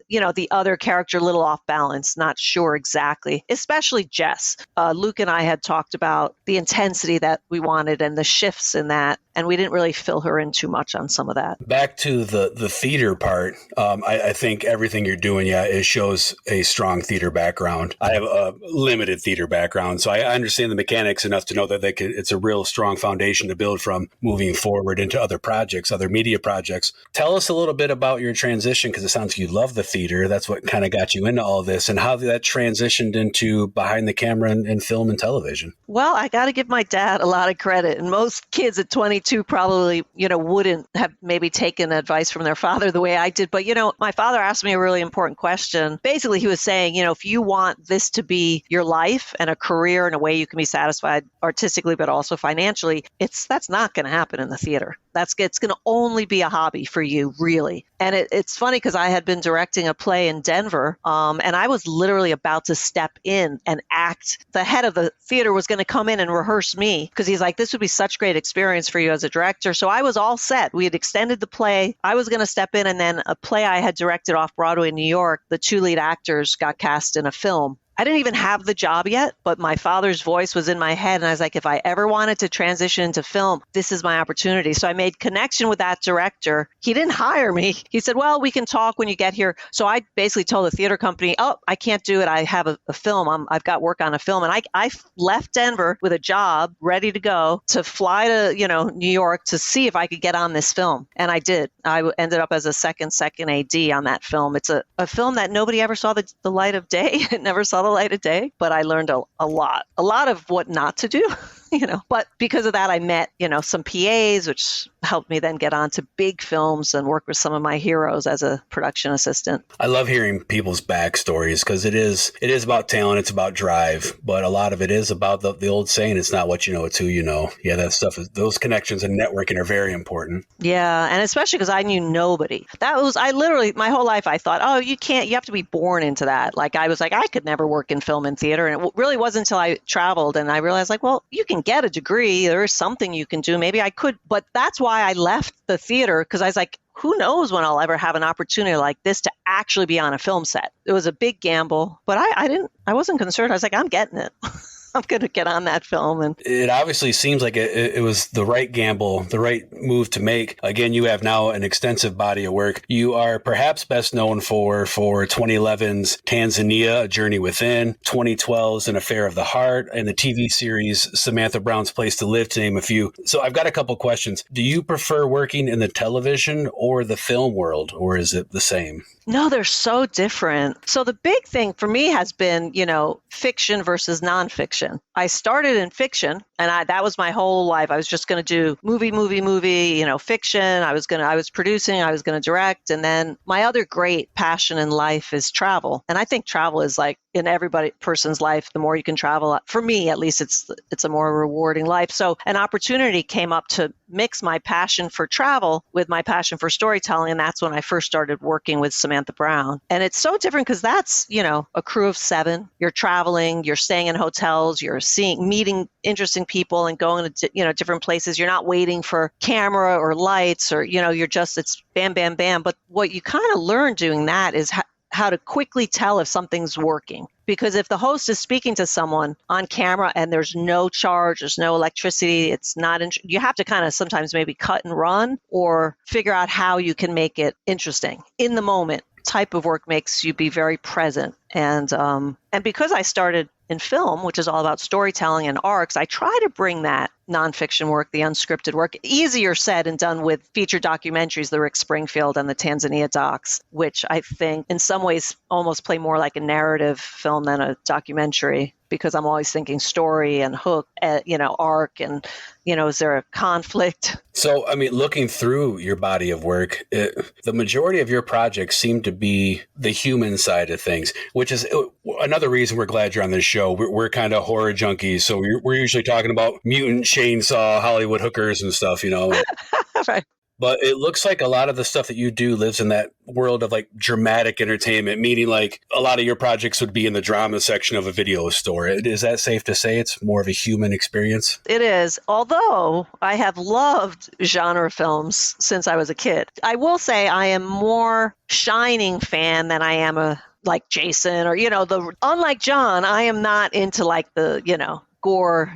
other character a little off balance. Not sure exactly, especially Jess. Luke and I had talked about the intensity that we wanted and the shifts in that, and we didn't really fill her in too much on some of that. Back to the theater part, I think everything you're doing, it shows a strong theater background. I have a limited theater background, so I understand the mechanics enough to know that it's a real strong foundation to build from moving forward into other projects, other media projects. Tell us a little bit about your transition, because it sounds like you love the theater. That's what kind of got you into all this, and how that transitioned into behind the camera and film and television. Well, I got to give my dad a lot of credit, and most kids at 22 probably, wouldn't have maybe taken advice from their father the way I did. But, my father asked me a really important question. Basically, he was saying, if you want this to be your life and a career in a way you can be satisfied artistically, but also financially, that's not going to happen in the theater. It's going to only be a hobby for you, really. And it's funny because I had been directing a play in Denver, and I was literally about to step in and act. The head of the theater was going to come in and rehearse me because he's like, this would be such great experience for you as a director. So I was all set. We had extended the play. I was going to step in, and then a play I had directed off Broadway in New York, the 2 lead actors got cast in a film. I didn't even have the job yet, but my father's voice was in my head. And I was like, if I ever wanted to transition into film, this is my opportunity. So I made connection with that director. He didn't hire me. He said, well, we can talk when you get here. So I basically told the theater company, oh, I can't do it. I have a film. I've got work on a film. And I left Denver with a job ready to go to fly to, New York to see if I could get on this film. And I did. I ended up as a second AD on that film. It's a film that nobody ever saw the light of day. It never saw the light of day, but I learned a lot of what not to do, but because of that, I met, some PAs, which helped me then get on to big films and work with some of my heroes as a production assistant. I love hearing people's backstories because it is about talent. It's about drive, but a lot of it is about the old saying, it's not what you know, it's who you know. Yeah, that stuff those connections and networking are very important. Yeah. And especially because I knew nobody. I literally, my whole life, I thought, oh, you have to be born into that. Like, I was like, I could never work in film and theater. And it really wasn't until I traveled and I realized, like, well, you can get a degree. There is something you can do. Maybe I could. But that's why I left the theater, because I was like, who knows when I'll ever have an opportunity like this to actually be on a film set. It was a big gamble, but I wasn't concerned. I was like, I'm getting it. I'm going to get on that film. And it obviously seems like it was the right gamble, the right move to make. Again, you have now an extensive body of work. You are perhaps best known for 2011's Tanzania, A Journey Within, 2012's An Affair of the Heart, and the TV series Samantha Brown's Place to Live, to name a few. So I've got a couple questions. Do you prefer working in the television or the film world, or is it the same? No, they're so different. So the big thing for me has been, fiction versus nonfiction. I started in fiction, and that was my whole life. I was just going to do movie, fiction. I was producing, I was going to direct. And then my other great passion in life is travel. And I think travel is like in person's life, the more you can travel, for me, at least it's a more rewarding life. So an opportunity came up to mix my passion for travel with my passion for storytelling. And that's when I first started working with Samantha Brown. And it's so different because that's, a crew of 7. You're traveling, you're staying in hotels, you're meeting interesting people and going to, different places. You're not waiting for camera or lights or, it's bam, bam, bam. But what you kind of learn doing that is how to quickly tell if something's working. Because if the host is speaking to someone on camera and there's no charge, there's no electricity, it's not, you have to kind of sometimes maybe cut and run or figure out how you can make it interesting in the moment. Type of work makes you be very present. And because I started in film, which is all about storytelling and arcs, I try to bring that nonfiction work, the unscripted work, easier said and done with feature documentaries, the Rick Springfield and the Tanzania docs, which I think in some ways almost play more like a narrative film than a documentary, because I'm always thinking story and hook, arc, and, is there a conflict? So, looking through your body of work, the majority of your projects seem to be the human side of things, which is another reason we're glad you're on this show. We're kind of horror junkies, so we're usually talking about mutant chainsaw Hollywood hookers and stuff, Right. But it looks like a lot of the stuff that you do lives in that world of like dramatic entertainment, meaning like a lot of your projects would be in the drama section of a video store. Is that safe to say it's more of a human experience? It is. Although I have loved genre films since I was a kid. I will say I am more Shining fan than I am a like Jason or, unlike John, I am not into like the, gore,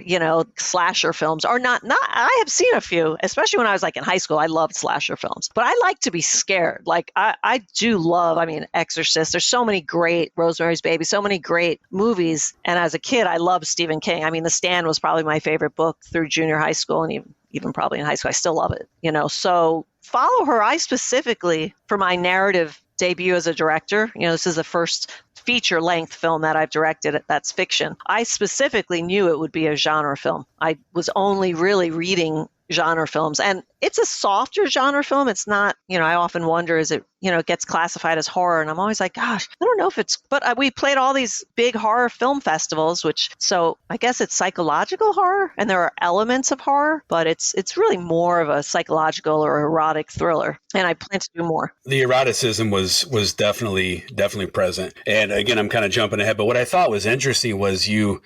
slasher films are not, I have seen a few, especially when I was like in high school. I loved slasher films, but I like to be scared. Like I do love, Exorcist. There's so many great Rosemary's Baby, so many great movies. And as a kid, I loved Stephen King. The Stand was probably my favorite book through junior high school and even probably in high school. I still love it, so Follow Her, I specifically, for my narrative debut as a director, this is the first feature-length film that I've directed that's fiction. I specifically knew it would be a genre film. I was only really reading genre films, and it's a softer genre film. It's not, I often wonder, is it, it gets classified as horror, and I'm always like, gosh, I don't know if it's, but we played all these big horror film festivals, so I guess it's psychological horror, and there are elements of horror, but it's really more of a psychological or erotic thriller, and I plan to do more. The eroticism was definitely present, and again, I'm kind of jumping ahead, but what I thought was interesting was you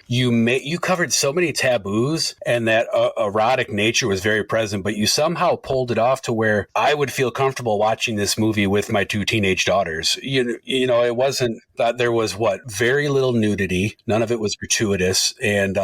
covered so many taboos, and that erotic nature was very present, but you somehow pulled it off to where I would feel comfortable watching this movie with my two teenage daughters. It wasn't that there was very little nudity. None of it was gratuitous and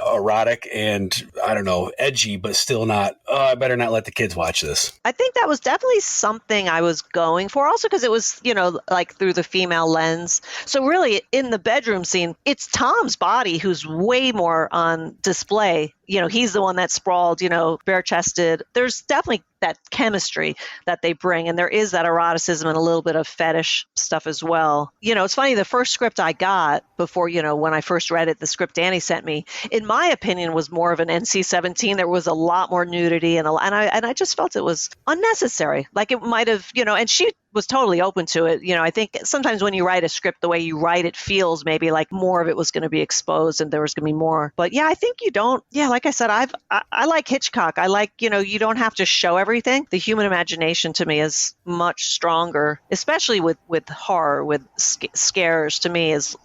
erotic and I don't know, edgy, but still not, I better not let the kids watch this. I think that was definitely something I was going for, also because it was, like through the female lens. So really in the bedroom scene, it's Tom's body who's way more on display. He's the one that's sprawled, bare-chested. There's definitely that chemistry that they bring, and there is that eroticism and a little bit of fetish stuff as well. It's funny, the first script I got before, when I first read it, the script Danny sent me, in my opinion, was more of an NC-17. There was a lot more nudity, and I just felt it was unnecessary. Like it might have, and she was totally open to it. I think sometimes when you write a script, the way you write it feels maybe like more of it was going to be exposed and there was going to be more. But yeah, I think you don't. Yeah, like I said, I like Hitchcock. I like, you don't have to show everything. The human imagination to me is much stronger, especially with horror, with scares. To me is,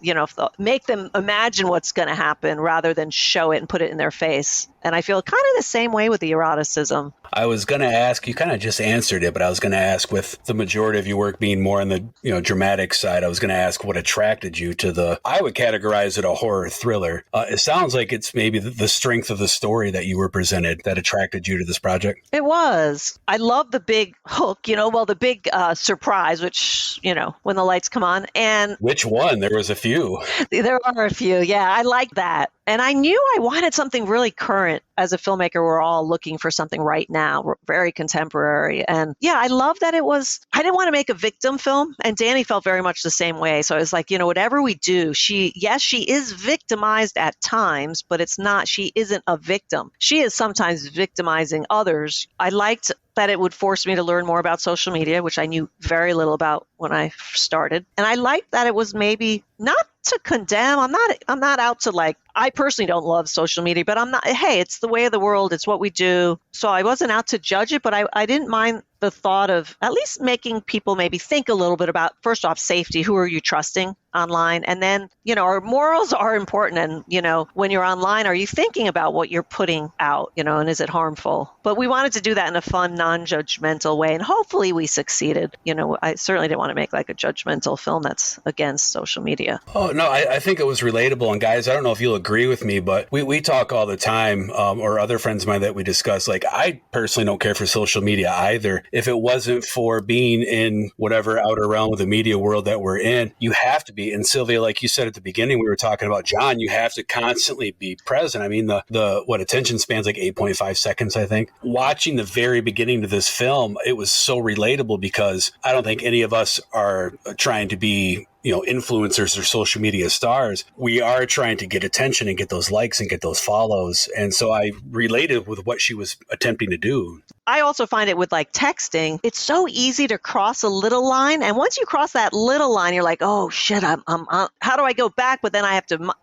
make them imagine what's going to happen rather than show it and put it in their face. And I feel kind of the same way with the eroticism. I was going to ask, you kind of just answered it, but I was going to ask, with the majority of your work being more on the dramatic side, I was going to ask what attracted you to I would categorize it a horror thriller. It sounds like it's maybe the strength of the story that you were presented that attracted you to this project. It was. I love the big hook, the big surprise, which, when the lights come on. And which one? There was a few. There are a few. Yeah, I like that. And I knew I wanted something really current. As a filmmaker, we're all looking for something right now, very contemporary. And yeah, I love that it was, I didn't want to make a victim film. And Danny felt very much the same way. So I was like, whatever we do, she is victimized at times, but she isn't a victim. She is sometimes victimizing others. I liked that it would force me to learn more about social media, which I knew very little about when I started. And I liked that it was maybe not to condemn. I'm not out to I personally don't love social media, but hey, it's the way of the world. It's what we do. So I wasn't out to judge it, but I didn't mind the thought of at least making people maybe think a little bit about, first off, safety. Who are you trusting online? And then, our morals are important. And, when you're online, are you thinking about what you're putting out, and is it harmful? But we wanted to do that in a fun, non-judgmental way. And hopefully we succeeded. I certainly didn't want to make like a judgmental film that's against social media. Oh, no, I think it was relatable. And guys, I don't know if you'll agree with me, but we talk all the time, or other friends of mine that we discuss, like I personally don't care for social media either. If it wasn't for being in whatever outer realm of the media world that we're in, you have to be. And Sylvia, like you said at the beginning, we were talking about John, you have to constantly be present. The attention span's like 8.5 seconds, I think. Watching the very beginning of this film, it was so relatable because I don't think any of us are trying to be influencers or social media stars. We are trying to get attention and get those likes and get those follows. And so I related with what she was attempting to do. I also find it with texting, it's so easy to cross a little line. And once you cross that little line, you're like, oh shit, I'm how do I go back? But then I have to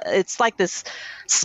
it's like this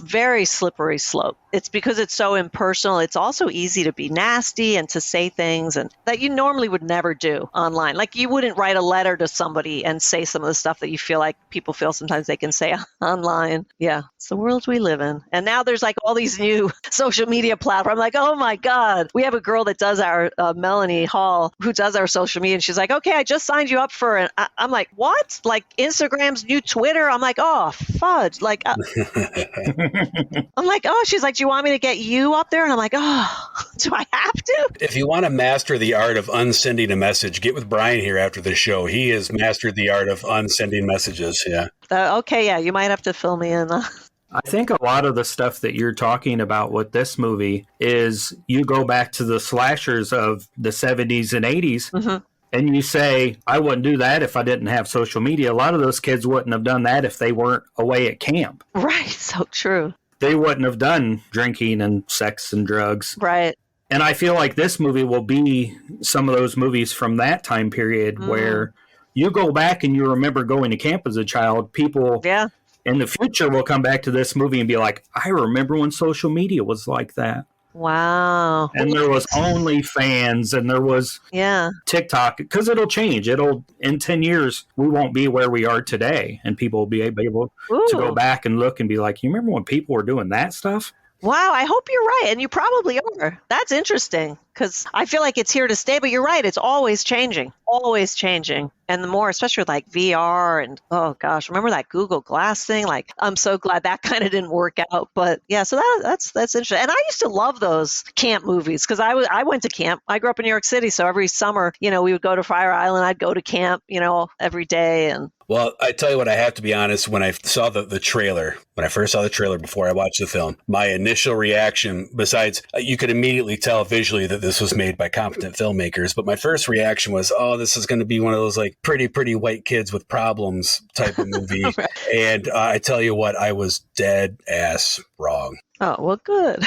very slippery slope. It's because it's so impersonal. It's also easy to be nasty and to say things and that you normally would never do online. Like you wouldn't write a letter to somebody and say some of the stuff that you feel like people feel sometimes they can say online. Yeah, it's the world we live in. And now there's like all these new social media platforms. I'm like, oh my God. We have a girl that does our, Melanie Hall, who does our social media. And she's like, okay, I just signed you up for it. I'm like, what? Like Instagram's new Twitter? I'm like, oh, fudge. Like, I'm like, oh, she's like, do you want me to get you up there? And I'm like, oh, do I have to? If you want to master the art of unsending a message, get with Brian here after the show. He has mastered the art of unsending messages. Yeah. Okay. Yeah. You might have to fill me in. I think a lot of the stuff that you're talking about with this movie is you go back to the slashers of the 70s and 80s. Mm-hmm. And you say, I wouldn't do that if I didn't have social media. A lot of those kids wouldn't have done that if they weren't away at camp. Right. So true. They wouldn't have done drinking and sex and drugs. Right. And I feel like this movie will be some of those movies from that time period where you go back and you remember going to camp as a child. People in the future will come back to this movie and be like, I remember when social media was like that. Wow. And there was OnlyFans and there was TikTok, because it'll change. In 10 years, we won't be where we are today. And people will be able to go back and look and be like, you remember when people were doing that stuff? Wow, I hope you're right. And you probably are. That's interesting because I feel like it's here to stay. But you're right. It's always changing, always changing. And the more, especially with like VR and, oh gosh, remember that Google Glass thing? Like, I'm so glad that kind of didn't work out. But yeah, so that's interesting. And I used to love those camp movies because I went to camp. I grew up in New York City. So every summer, we would go to Fire Island. I'd go to camp, every day. And well, I tell you what, I have to be honest, when I saw the trailer, when I first saw the trailer before I watched the film, my initial reaction, besides you could immediately tell visually that this was made by competent filmmakers, but my first reaction was, oh, this is going to be one of those like pretty white kids with problems type of movie. Right. And I tell you what, I was dead ass wrong. Oh, well, good.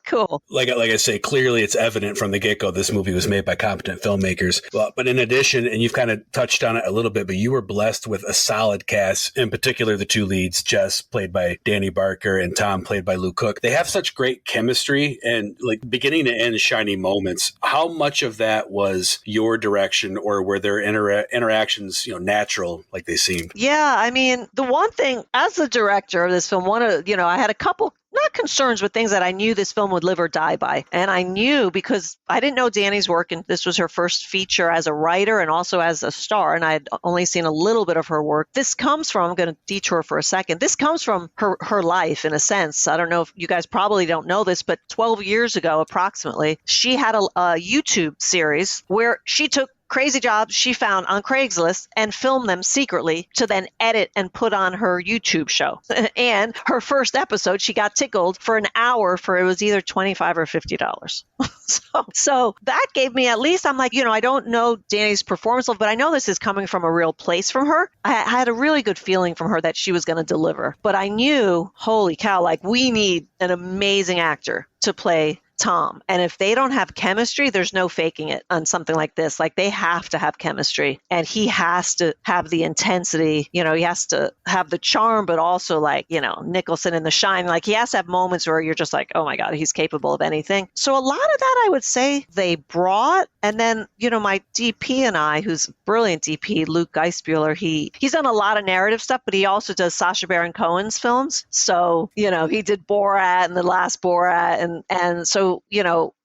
Cool. Like I say, clearly it's evident from the get-go this movie was made by competent filmmakers. But in addition, and you've kind of touched on it a little bit, but you were blessed with a solid cast, in particular the two leads, Jess, played by Danny Barker, and Tom, played by Luke Cook. They have such great chemistry and like beginning to end shining moments. How much of that was your direction, or were their interactions, natural like they seemed? Yeah, I mean, the one thing, as the director of this film, I had a couple not concerns, but things that I knew this film would live or die by. And I knew because I didn't know Danny's work, and this was her first feature as a writer and also as a star, and I had only seen a little bit of her work. This comes from, I'm going to detour for a second, this comes from her life in a sense. I don't know if you guys probably don't know this, but 12 years ago approximately, she had a YouTube series where she took crazy jobs she found on Craigslist and filmed them secretly to then edit and put on her YouTube show. And her first episode, she got tickled for an hour for, it was either $25 or $50. So that gave me, at least I'm like, I don't know Danny's performance, but I know this is coming from a real place from her. I had a really good feeling from her that she was going to deliver. But I knew, holy cow, like we need an amazing actor to play Tom. And if they don't have chemistry, there's no faking it on something like this. Like they have to have chemistry, and he has to have the intensity, he has to have the charm, but also like, Nicholson in The Shine, like he has to have moments where you're just like, oh my God, he's capable of anything. So a lot of that I would say they brought. And then, my DP and I, who's a brilliant DP, Luke Geisbuehler, he's done a lot of narrative stuff, but he also does Sacha Baron Cohen's films. So, he did Borat and The Last Borat. And so,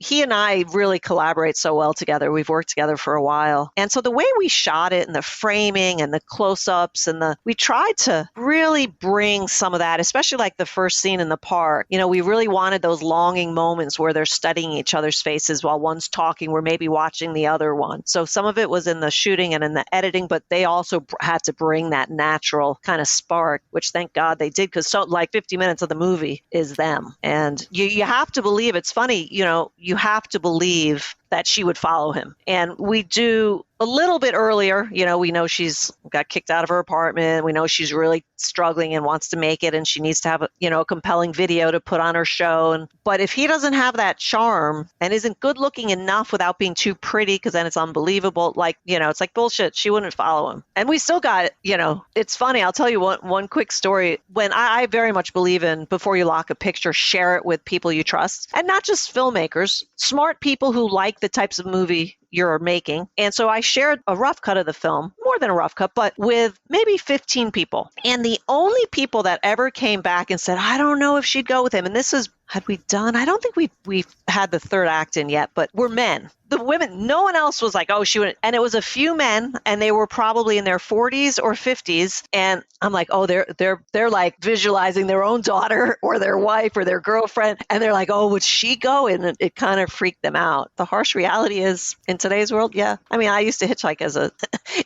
he and I really collaborate so well together. We've worked together for a while. And so the way we shot it and the framing and the close-ups and we tried to really bring some of that, especially like the first scene in the park. We really wanted those longing moments where they're studying each other's faces while one's talking. We're maybe watching the other one. So some of it was in the shooting and in the editing, but they also had to bring that natural kind of spark, which thank God they did, because like 50 minutes of the movie is them. And you have to believe, it's funny, you have to believe that she would follow him. And we do a little bit earlier, we know she's got kicked out of her apartment. We know she's really struggling and wants to make it, and she needs to have a compelling video to put on her show. But if he doesn't have that charm and isn't good looking enough without being too pretty, because then it's unbelievable, it's like bullshit. She wouldn't follow him. And we still got, it's funny. I'll tell you one quick story. When I very much believe in, before you lock a picture, share it with people you trust, and not just filmmakers, smart people who like the types of movie you're making. And so I shared a rough cut of the film, more than a rough cut, but with maybe 15 people. And the only people that ever came back and said, I don't know if she'd go with him. And this is, had we done, I don't think we've had the third act in yet, but we're men. The women, no one else was like, oh, she wouldn't. And it was a few men, and they were probably in their 40s or 50s. And I'm like, oh, they're like visualizing their own daughter or their wife or their girlfriend. And they're like, oh, would she go? And it kind of freaked them out. The harsh reality is, in today's world, yeah. I mean, I used to hitchhike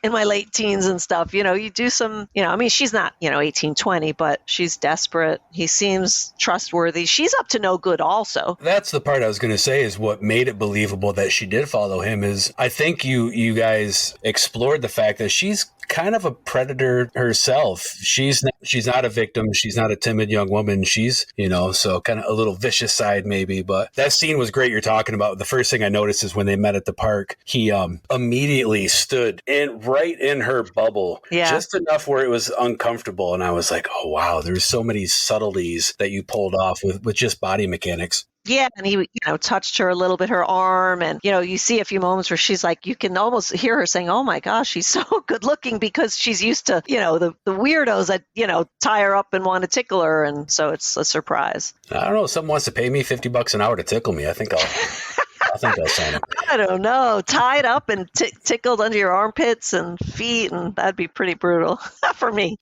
in my late teens and stuff. You do some, she's not, 18, 20, but she's desperate. He seems trustworthy. She's up to no good also. That's the part I was going to say is what made it believable that she did follow him is I think you guys explored the fact that she's kind of a predator herself. She's not a victim. She's not a timid young woman. She's, so kind of a little vicious side maybe. But that scene was great you're talking about. The first thing I noticed is when they met at the park, he immediately stood right in her bubble. Yeah. Just enough where it was uncomfortable. And I was like, oh, wow, there's so many subtleties that you pulled off with just body mechanics. Yeah, and he, touched her a little bit, her arm, and, you see a few moments where she's like, you can almost hear her saying, oh my gosh, she's so good looking, because she's used to, the weirdos that, tie her up and want to tickle her, and so it's a surprise. I don't know, if someone wants to pay me $50 an hour to tickle me, I think I'll sign up. I don't know, tied up and tickled under your armpits and feet, and that'd be pretty brutal for me.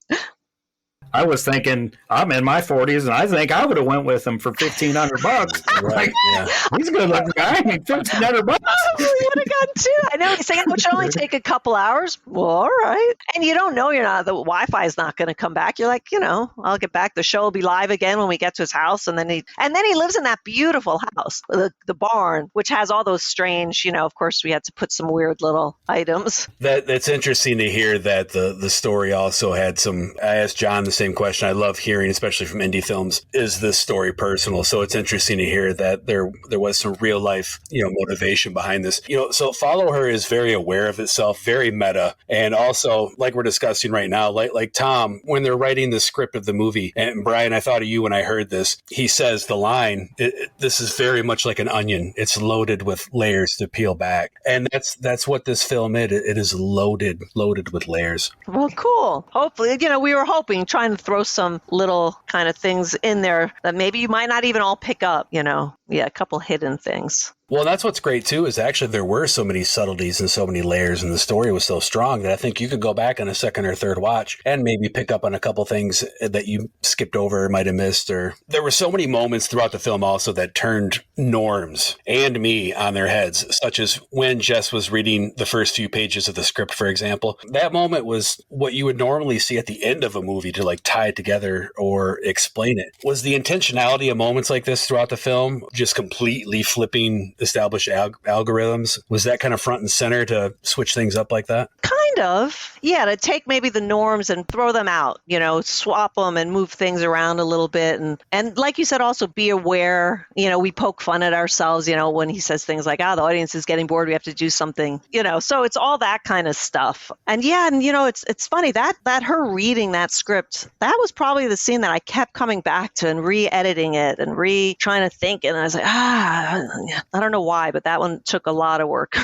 I was thinking, I'm in my 40s, and I think I would have went with him for $1,500. Right? Yeah. He's a good-looking guy. I mean, $1,500. Probably would have gotten two. I know. He's saying it would only take a couple hours. Well, all right. And you don't know the Wi-Fi is not going to come back. You're like, I'll get back. The show will be live again when we get to his house, and then he lives in that beautiful house, the barn, which has all those strange. Of course, we had to put some weird little items. That's interesting to hear that the story also had some. I asked John the same question. I love hearing, especially from indie films, is this story personal? So it's interesting to hear that there was some real life, motivation behind this. So Follow Her is very aware of itself, very meta, and also like we're discussing right now, like Tom, when they're writing the script of the movie, and Brian, I thought of you when I heard this. He says the line, "This is very much like an onion. It's loaded with layers to peel back," and that's what this film is. It is loaded with layers. Well, cool. Hopefully, we were trying to throw some little kind of things in there that maybe you might not even all pick up, a couple hidden things. Well, that's what's great, too, is actually there were so many subtleties and so many layers, and the story was so strong that I think you could go back on a second or third watch and maybe pick up on a couple things that you skipped over or might have missed. Or there were so many moments throughout the film also that turned norms and me on their heads, such as when Jess was reading the first few pages of the script, for example. That moment was what you would normally see at the end of a movie to tie it together or explain it. Was the intentionality of moments like this throughout the film just completely flipping established algorithms? Was that kind of front and center to switch things up like that? Kind of. Yeah, to take maybe the norms and throw them out, swap them and move things around a little bit. And like you said, also be aware, we poke fun at ourselves, when he says things like, the audience is getting bored, we have to do something, so it's all that kind of stuff. And yeah, and it's funny that her reading that script, that was probably the scene that I kept coming back to and re-editing it and trying to think. And I was like, I don't know why, but that one took a lot of work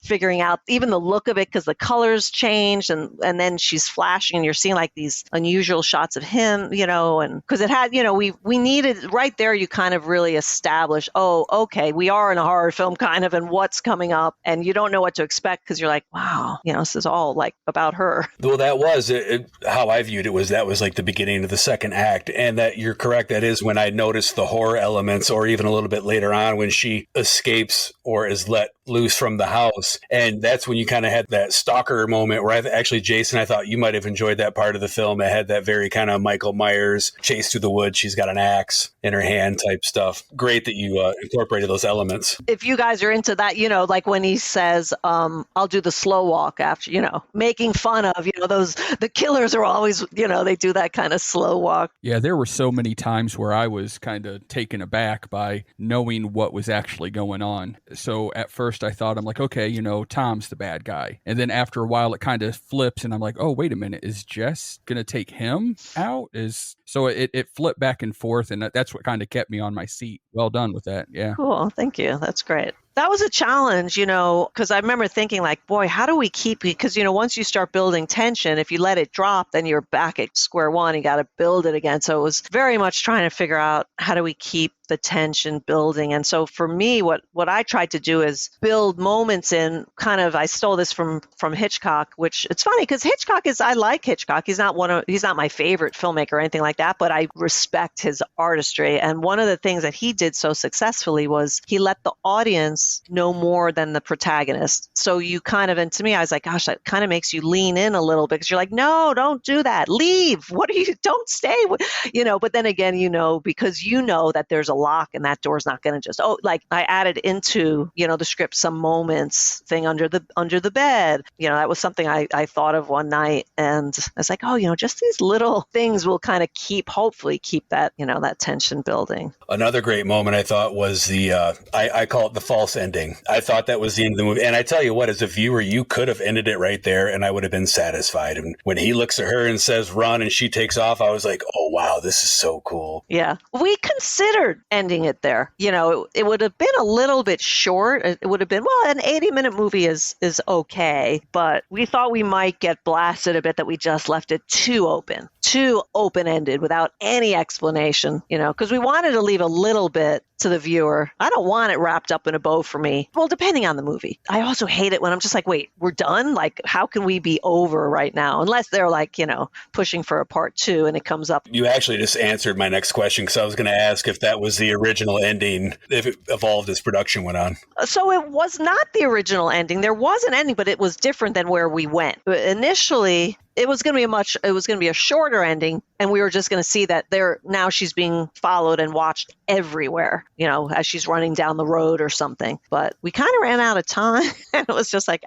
figuring out even the look of it, because the colors changed and then she's flashing and you're seeing these unusual shots of him, and because it had, we needed right there, you kind of really establish, oh, okay, we are in a horror film kind of, and what's coming up, and you don't know what to expect because you're like, wow, this is all about her. Well, that was how I viewed it, that was the beginning of the second act, and that you're correct, that is when I noticed the horror elements, or even a little bit later on when she escapes or is let loose from the house. And that's when you kind of had that stalker moment where actually, Jason, I thought you might have enjoyed that part of the film. It had that very kind of Michael Myers chase through the woods. She's got an axe in her hand type stuff. Great that you incorporated those elements. If you guys are into that, like when he says, I'll do the slow walk after, making fun of, the killers are always, they do that kind of slow walk. Yeah, there were so many times where I was kind of taken aback by knowing what was actually going on. So at first I thought, I'm like, okay, Tom's the bad guy. And then after a while it kind of flips and I'm like, oh, wait a minute, is Jess going to take him out? So it flipped back and forth, and that's what kind of kept me on my seat. Well done with that. Yeah. Cool. Thank you. That's great. That was a challenge, because I remember thinking like, boy, how do we keep, because, once you start building tension, if you let it drop, then you're back at square one. You got to build it again. So it was very much trying to figure out how do we keep the tension building. And so for me, what I tried to do is build moments in I stole this from Hitchcock, which it's funny because I like Hitchcock. He's not my favorite filmmaker or anything like that, but I respect his artistry. And one of the things that he did so successfully was he let the audience know more than the protagonist. So you and to me, I was like, gosh, that kind of makes you lean in a little bit because you're like, no, don't do that. Leave. Don't stay. But then again, because that there's a lock and that door's not going to just, I added into, the script some moments thing under the bed. That was something I thought of one night and I was like, just these little things will kind of hopefully keep that, that tension building. Another great moment I thought was the, I call it the false ending. I thought that was the end of the movie. And I tell you what, as a viewer, you could have ended it right there and I would have been satisfied. And when he looks at her and says, run, and she takes off, I was like, oh, wow, this is so cool. Yeah. We considered ending it there. It would have been a little bit short. It would have been, an 80-minute movie is okay. But we thought we might get blasted a bit that we just left it too open-ended without any explanation, because we wanted to leave a little bit to the viewer. I don't want it wrapped up in a bow for me. Well, depending on the movie. I also hate it when I'm just like, wait, we're done? Like, how can we be over right now? Unless they're like, pushing for a part 2 and it comes up. You actually just answered my next question because I was going to ask if that was the original ending, if it evolved as production went on. So it was not the original ending. There was an ending, but it was different than where we went. But initially, it was going to be a shorter ending, and we were just going to see that now she's being followed and watched everywhere, as she's running down the road or something. But we kind of ran out of time, and it was just like,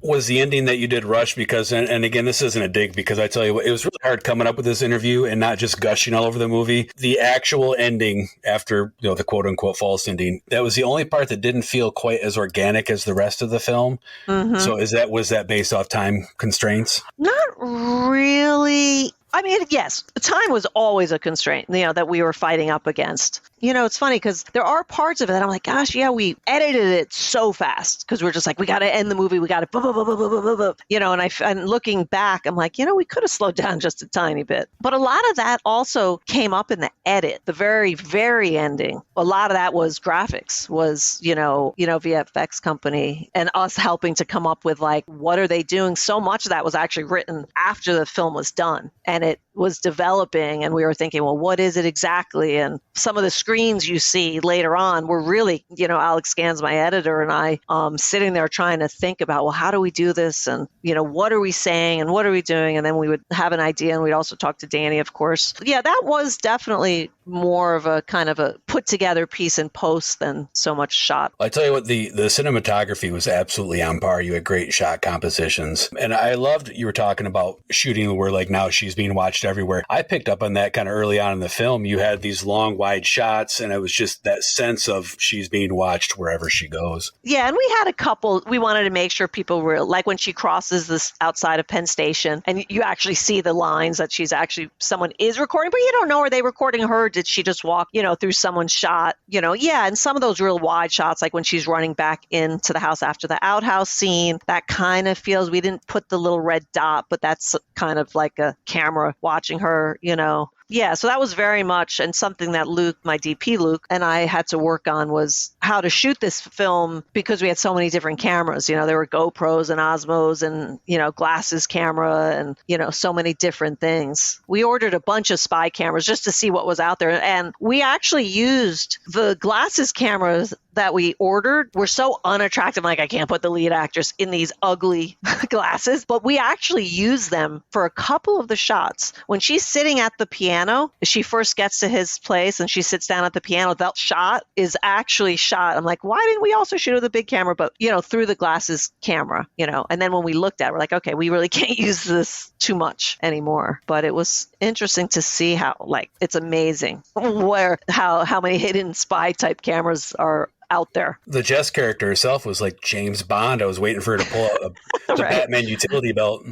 Was the ending that you did rush? Because, and again, this isn't a dig, because I tell you what, it was really hard coming up with this interview and not just gushing all over the movie. The actual ending after, the quote unquote false ending, that was the only part that didn't feel quite as organic as the rest of the film. Mm-hmm. So was that based off time constraints? Not really. I mean, yes, time was always a constraint, that we were fighting up against. It's funny because there are parts of it that I'm like, gosh, yeah, we edited it so fast because we're just like, we got to end the movie. We got to, and looking back, I'm like, we could have slowed down just a tiny bit. But a lot of that also came up in the edit, the very, very ending. A lot of that was graphics, was, VFX company and us helping to come up with like, what are they doing? So much of that was actually written after the film was done. And it was developing and we were thinking, well, what is it exactly? And some of the screens you see later on were really, Alex Scans, my editor, and I sitting there trying to think about, well, how do we do this? And, what are we saying and what are we doing? And then we would have an idea and we'd also talk to Danny, of course. Yeah, that was definitely more of a kind of a put together piece in post than so much shot. I tell you what, the cinematography was absolutely on par. You had great shot compositions. And I loved you were talking about shooting where like now she's being watched everywhere. I picked up on that kind of early on in the film. You had these long, wide shots, and it was just that sense of she's being watched wherever she goes. Yeah, and we had a couple. We wanted to make sure people were, like when she crosses this outside of Penn Station, and you actually see the lines that someone is recording, but you don't know, are they recording her? Did she just walk, through someone's shot? Yeah, and some of those real wide shots, like when she's running back into the house after the outhouse scene, that kind of feels, we didn't put the little red dot, but that's kind of like a camera watching her, Yeah, so that was very much, and something that Luke, my DP Luke, and I had to work on was how to shoot this film because we had so many different cameras. There were GoPros and Osmos and, glasses camera and, so many different things. We ordered a bunch of spy cameras just to see what was out there. And we actually used the glasses cameras that we ordered were so unattractive. Like, I can't put the lead actress in these ugly glasses, but we actually used them for a couple of the shots. When she's sitting at the piano, she first gets to his place and she sits down at the piano. That shot is actually shot. I'm like, why didn't we also shoot with a big camera? But, through the glasses camera, and then when we looked at it, we're like, okay, we really can't use this too much anymore. But it was interesting to see how, it's amazing how many hidden spy type cameras are out there. The Jess character herself was like James Bond. I was waiting for her to pull out the Right. Batman utility belt.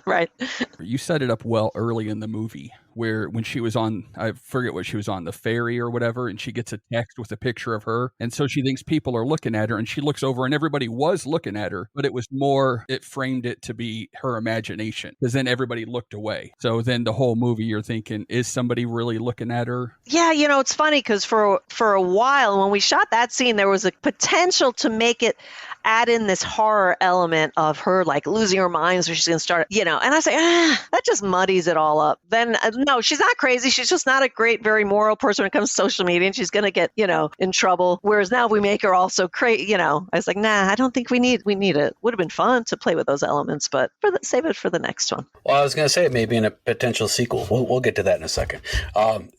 Right. You set it up well early in the movie where when she was on, I forget what she was on, the ferry or whatever, and she gets a text with a picture of her. And so she thinks people are looking at her and she looks over and everybody was looking at her, but it framed it to be her imagination because then everybody looked away. So then the whole movie you're thinking, is somebody really looking at her? Yeah, it's funny because for a while when we shot that scene, there was a potential to make it add in this horror element of her losing her mind, so she's going to start, and I say, that just muddies it all up. Then no, she's not crazy. She's just not a very moral person when it comes to social media, and she's going to get, in trouble. Whereas now if we make her also crazy, I was like, nah, I don't think we need it. Would have been fun to play with those elements, but save it for the next one. Well, I was going to say maybe in a potential sequel. We'll get to that in a second. I'm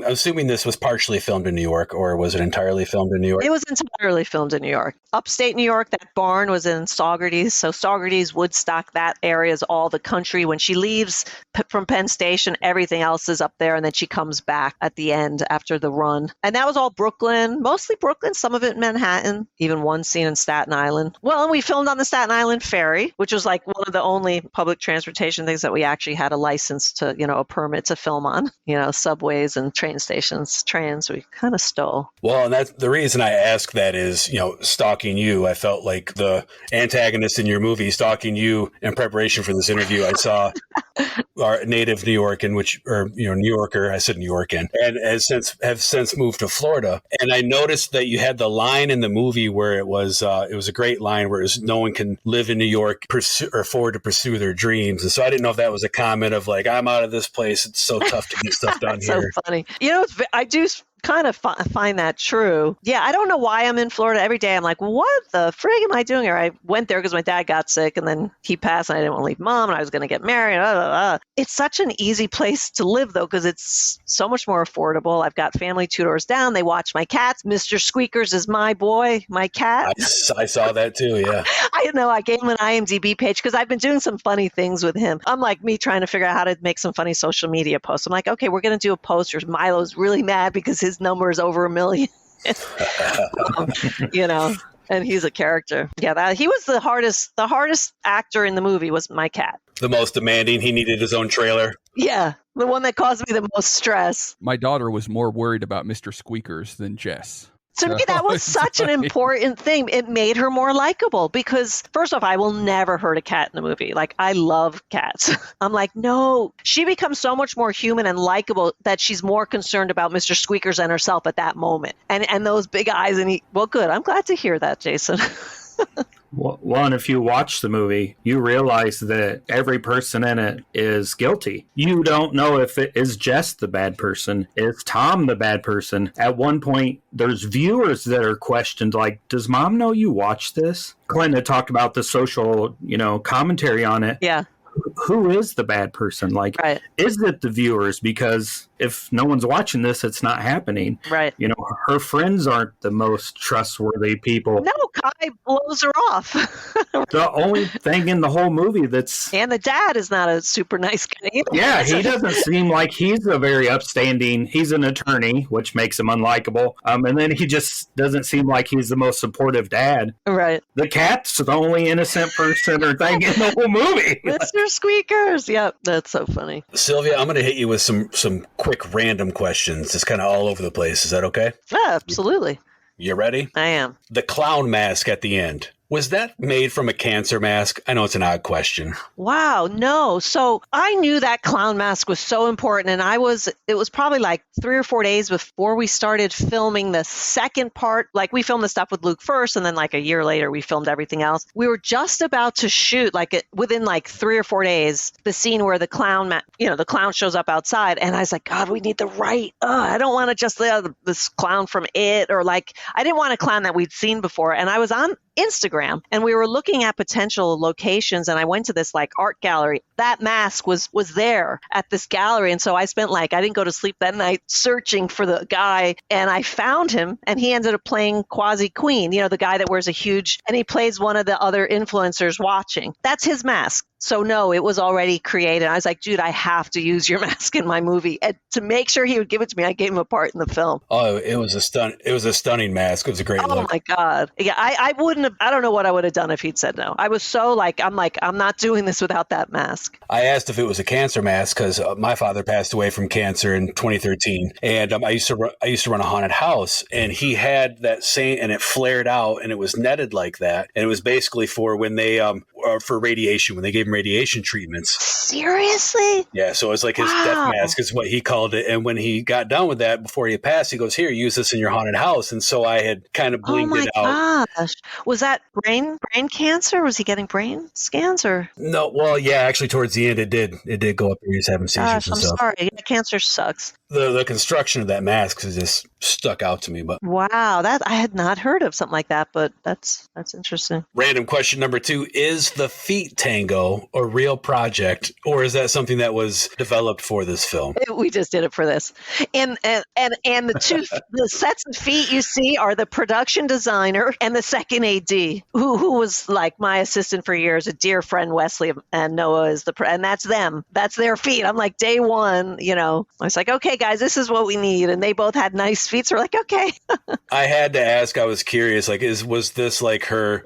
assuming this was partially filmed in New York, or was it entirely filmed in New York? It was entirely filmed in New York. Upstate New York, that barn was in Saugerties. So Saugerties, Woodstock, that area is all the country. When she leaves from Penn Station, everything else is up there. And then she comes back at the end after the run. And that was all Brooklyn, mostly Brooklyn, some of it Manhattan, even one scene in Staten Island. Well, and we filmed on the Staten Island Ferry, which was one of the only public transportation things that we actually had a license to, a permit to film on, subways and train stations, trains we kind of stole. Well, and that's the reason I ask that is, stalking you. I felt like the antagonist in your movie stalking you in preparation for this interview. I saw our native New Yorker, New Yorker, I said New Yorkan, and have since moved to Florida. And I noticed that you had the line in the movie where it was a great line where it was, no one can live in New York or afford to pursue their dreams. And so I didn't know if that was a comment of I'm out of this place. It's so tough to get stuff done here. So funny. I do kind of find that true. Yeah, I don't know why I'm in Florida every day. I'm like, what the frig am I doing here? I went there because my dad got sick and then he passed and I didn't want to leave mom and I was going to get married. Blah, blah, blah. It's such an easy place to live though because it's so much more affordable. I've got family 2 doors down. They watch my cats. Mr. Squeakers is my boy, my cat. I saw that too, yeah. I know. I gave him an IMDb page because I've been doing some funny things with him. Unlike me trying to figure out how to make some funny social media posts. I'm like, okay, we're going to do a post where Milo's really mad because his number is over 1 million. And he's a character. Yeah, he was the hardest actor in the movie was my cat. The most demanding. He needed his own trailer. Yeah, the one that caused me the most stress. My daughter was more worried about Mr. Squeakers than Jess. To me, that was such an important thing. It made her more likable because, first off, I will never hurt a cat in the movie. I love cats. I'm like, no. She becomes so much more human and likable that she's more concerned about Mr. Squeakers and herself at that moment. And those big eyes. Well, good. I'm glad to hear that, Jason. Well, and if you watch the movie, you realize that every person in it is guilty. You don't know if it is Jess the bad person, is Tom the bad person. At one point, there's viewers that are questioned, does mom know you watch this? Clinton talked about the social, commentary on it. Yeah. Who is the bad person? Right. Is it the viewers? Because if no one's watching this, it's not happening. Right. Her friends aren't the most trustworthy people. No, Kai blows her off. The only thing in the whole movie And the dad is not a super nice guy either. Yeah, he doesn't seem like he's a very upstanding. He's an attorney, which makes him unlikable. And then he just doesn't seem like he's the most supportive dad. Right. The cat's the only innocent person or thing in the whole movie. Mr. Squeakers. Yep, that's so funny. Sylvia, I'm going to hit you with some quick random questions. It's kind of all over the place. Is that okay? Yeah, absolutely. You ready? I am. The clown mask at the end. Was that made from a cancer mask? I know it's an odd question. Wow, no. So I knew that clown mask was so important. And it was probably like 3 or 4 days before we started filming the second part. Like we filmed the stuff with Luke first, and then like a year later, we filmed everything else. We were just about to shoot within like 3 or 4 days, the scene where the clown, the clown shows up outside. And I was like, God, we need the right, I don't want to just this clown from It, or like, I didn't want a clown that we'd seen before. And I was on Instagram and we were looking at potential locations, and I went to this like art gallery. That mask was there at this gallery. And so I spent I didn't go to sleep that night searching for the guy, and I found him, and he ended up playing Quasi Queen, the guy that wears and he plays one of the other influencers watching. That's his mask. So no, it was already created. I was like, dude, I have to use your mask in my movie. And to make sure he would give it to me, I gave him a part in the film. Oh, it was a stunning mask. It was a great look. Oh my God. Yeah, I wouldn't have, I don't know what I would have done if he'd said no. I was so I'm not doing this without that mask. I asked if it was a cancer mask because my father passed away from cancer in 2013. And I used to run a haunted house, and he had that same, and it flared out, and it was netted like that. And it was basically for when they, for radiation, when they gave him radiation treatments. Seriously? Yeah, so it's like his death mask is what he called it. And when he got done with that, before he passed, he goes, here, use this in your haunted house. And so I had kind of blinked it out. Oh my gosh. Was that brain cancer? Was he getting brain scans or? No, well, yeah, actually towards the end it did go up. He was having seizures and stuff. I'm sorry. Yeah, cancer sucks. The construction of that mask has just stuck out to me. But wow, that I had not heard of something like that, but that's interesting. Random question number 2: is the feet tango a real project, or is that something that was developed for this film? We just did it for this, and the sets of feet you see are the production designer and the second AD, who was like my assistant for years, a dear friend Wesley, and Noah is and that's them. That's their feet. I'm like day one, I was like, okay, guys, this is what we need, and they both had nice feet. So we're like, okay. I had to ask. I was curious. Like, was this like her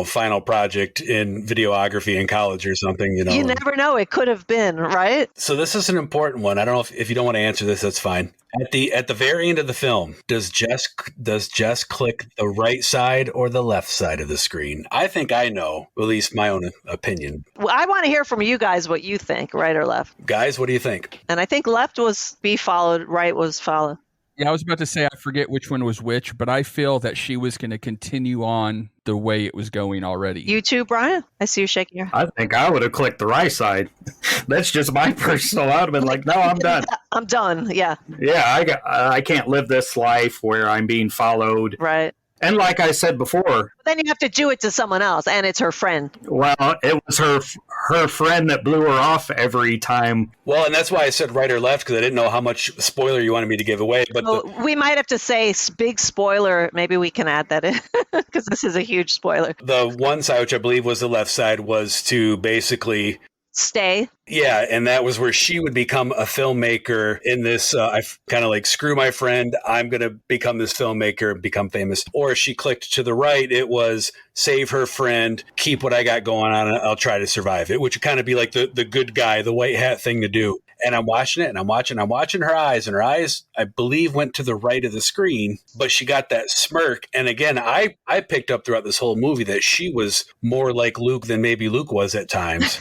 final project in videography in college or something? You never know. It could have been, right? So this is an important one. I don't know if you don't want to answer this. That's fine. At the very end of the film, does Jess click the right side or the left side of the screen? I think I know, at least my own opinion. Well, I want to hear from you guys what you think, right or left. Guys, what do you think? And I think left was be followed, right was follow. Yeah, I was about to say I forget which one was which, but I feel that she was going to continue on the way it was going already. You too, Brian? I see you shaking your head. I think I would have clicked the right side. That's just my personal. I would have been like, no, I'm done. I'm done. Yeah. Yeah, I can't live this life where I'm being followed. Right. And like I said before, then you have to do it to someone else, and it's her friend. Well, it was her friend that blew her off every time. Well, and that's why I said right or left, because I didn't know how much spoiler you wanted me to give away. But we might have to say big spoiler. Maybe we can add that in because this is a huge spoiler. The one side, which I believe was the left side, was to basically stay. Yeah, and that was where she would become a filmmaker in this, I kind of like, screw my friend, I'm going to become this filmmaker, become famous. Or she clicked to the right, it was save her friend, keep what I got going on, and I'll try to survive it, which would kind of be like the good guy, the white hat thing to do. And I'm watching it, and I'm watching her eyes, and her eyes, I believe, went to the right of the screen, but she got that smirk. And again, I picked up throughout this whole movie that she was more like Luke than maybe Luke was at times.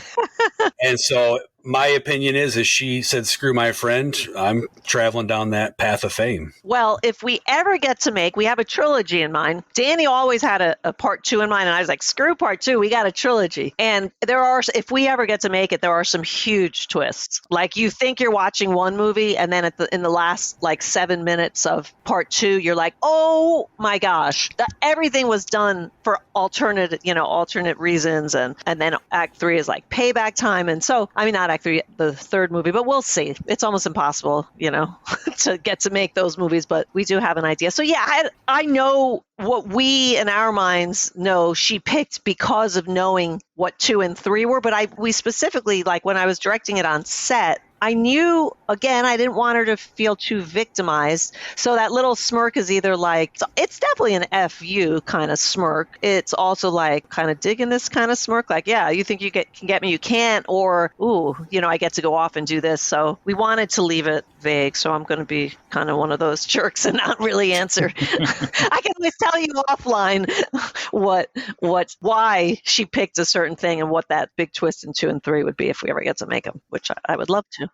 And so my opinion is she said, screw my friend, I'm traveling down that path of fame. Well, if we ever get to we have a trilogy in mind. Danny always had a part 2 in mind, and I was like, screw part 2, we got a trilogy. And if we ever get to make it, there are some huge twists. Like, you think you're watching one movie, and then in the last 7 minutes of part 2, you're like, oh my gosh, everything was done for alternate reasons. And then act 3 is like payback time. And so, I mean, not act 3, the third movie, but we'll see. It's almost impossible, to get to make those movies, but we do have an idea. So yeah, I know what we in our minds know she picked because of knowing what 2 and 3 were, but we specifically, like when I was directing it on set, I knew, again, I didn't want her to feel too victimized. So that little smirk is either it's definitely an FU kind of smirk. It's also like kind of digging this kind of smirk. Like, yeah, you think you can get me, you can't. Or, ooh, I get to go off and do this. So we wanted to leave it vague. So I'm going to be kind of one of those jerks and not really answer. I can always tell tell you offline why she picked a certain thing and what that big twist in 2 and 3 would be if we ever get to make them, which I would love to.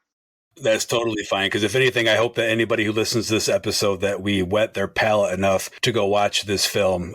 That's totally fine. Because if anything, I hope that anybody who listens to this episode, that we whet their palate enough to go watch this film.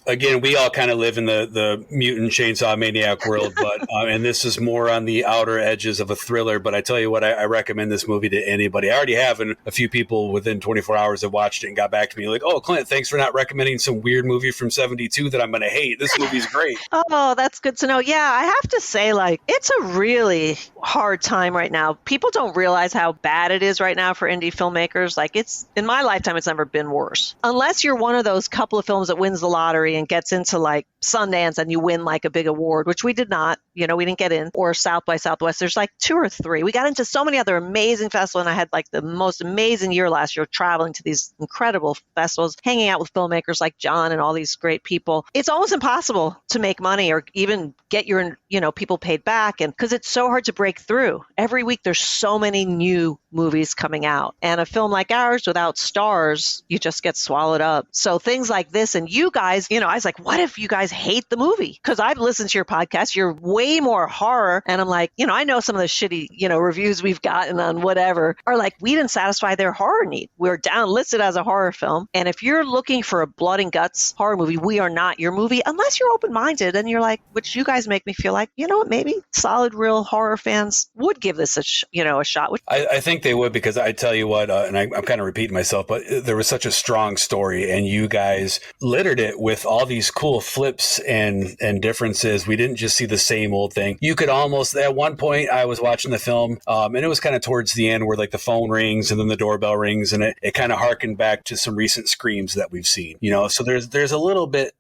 Again, we all kind of live in the mutant chainsaw maniac world, but and this is more on the outer edges of a thriller. But I tell you what, I recommend this movie to anybody. I already have, and a few people within 24 hours have watched it and got back to me like, "Oh, Clint, thanks for not recommending some weird movie from '72 that I'm going to hate. This movie's great." Oh, that's good to know. Yeah, I have to say, like, it's a really hard time right now. People don't realize how bad it is right now for indie filmmakers. Like, it's, in my lifetime, it's never been worse. Unless you're one of those couple of films that wins the lottery and gets into like Sundance and you win like a big award, which we did not, we didn't get in, or South by Southwest. There's like 2 or 3. We got into so many other amazing festivals, and I had like the most amazing year last year traveling to these incredible festivals, hanging out with filmmakers like John and all these great people. It's almost impossible to make money or even get your, people paid back, and because it's so hard to break through. Every week there's so many new movies coming out, and a film like ours without stars, you just get swallowed up. So things like this, and you guys, I was like, what if you guys hate the movie? Because I've listened to your podcast, you're way more horror, and I'm like, I know some of the shitty, reviews we've gotten on whatever are like, we didn't satisfy their horror need. We're down listed as a horror film, and if you're looking for a blood and guts horror movie, we are not your movie, unless you're open-minded and you're like, which you guys make me feel like, what, maybe solid real horror fans would give this a shot. I think they would, because I tell you what, and I'm kind of repeating myself, but there was such a strong story, and you guys littered it with all these cool flips and differences. We didn't just see the same old thing. You could almost, at one point I was watching the film, and it was kind of towards the end where like the phone rings and then the doorbell rings, and it kind of harkened back to some recent screams that we've seen, so there's a little bit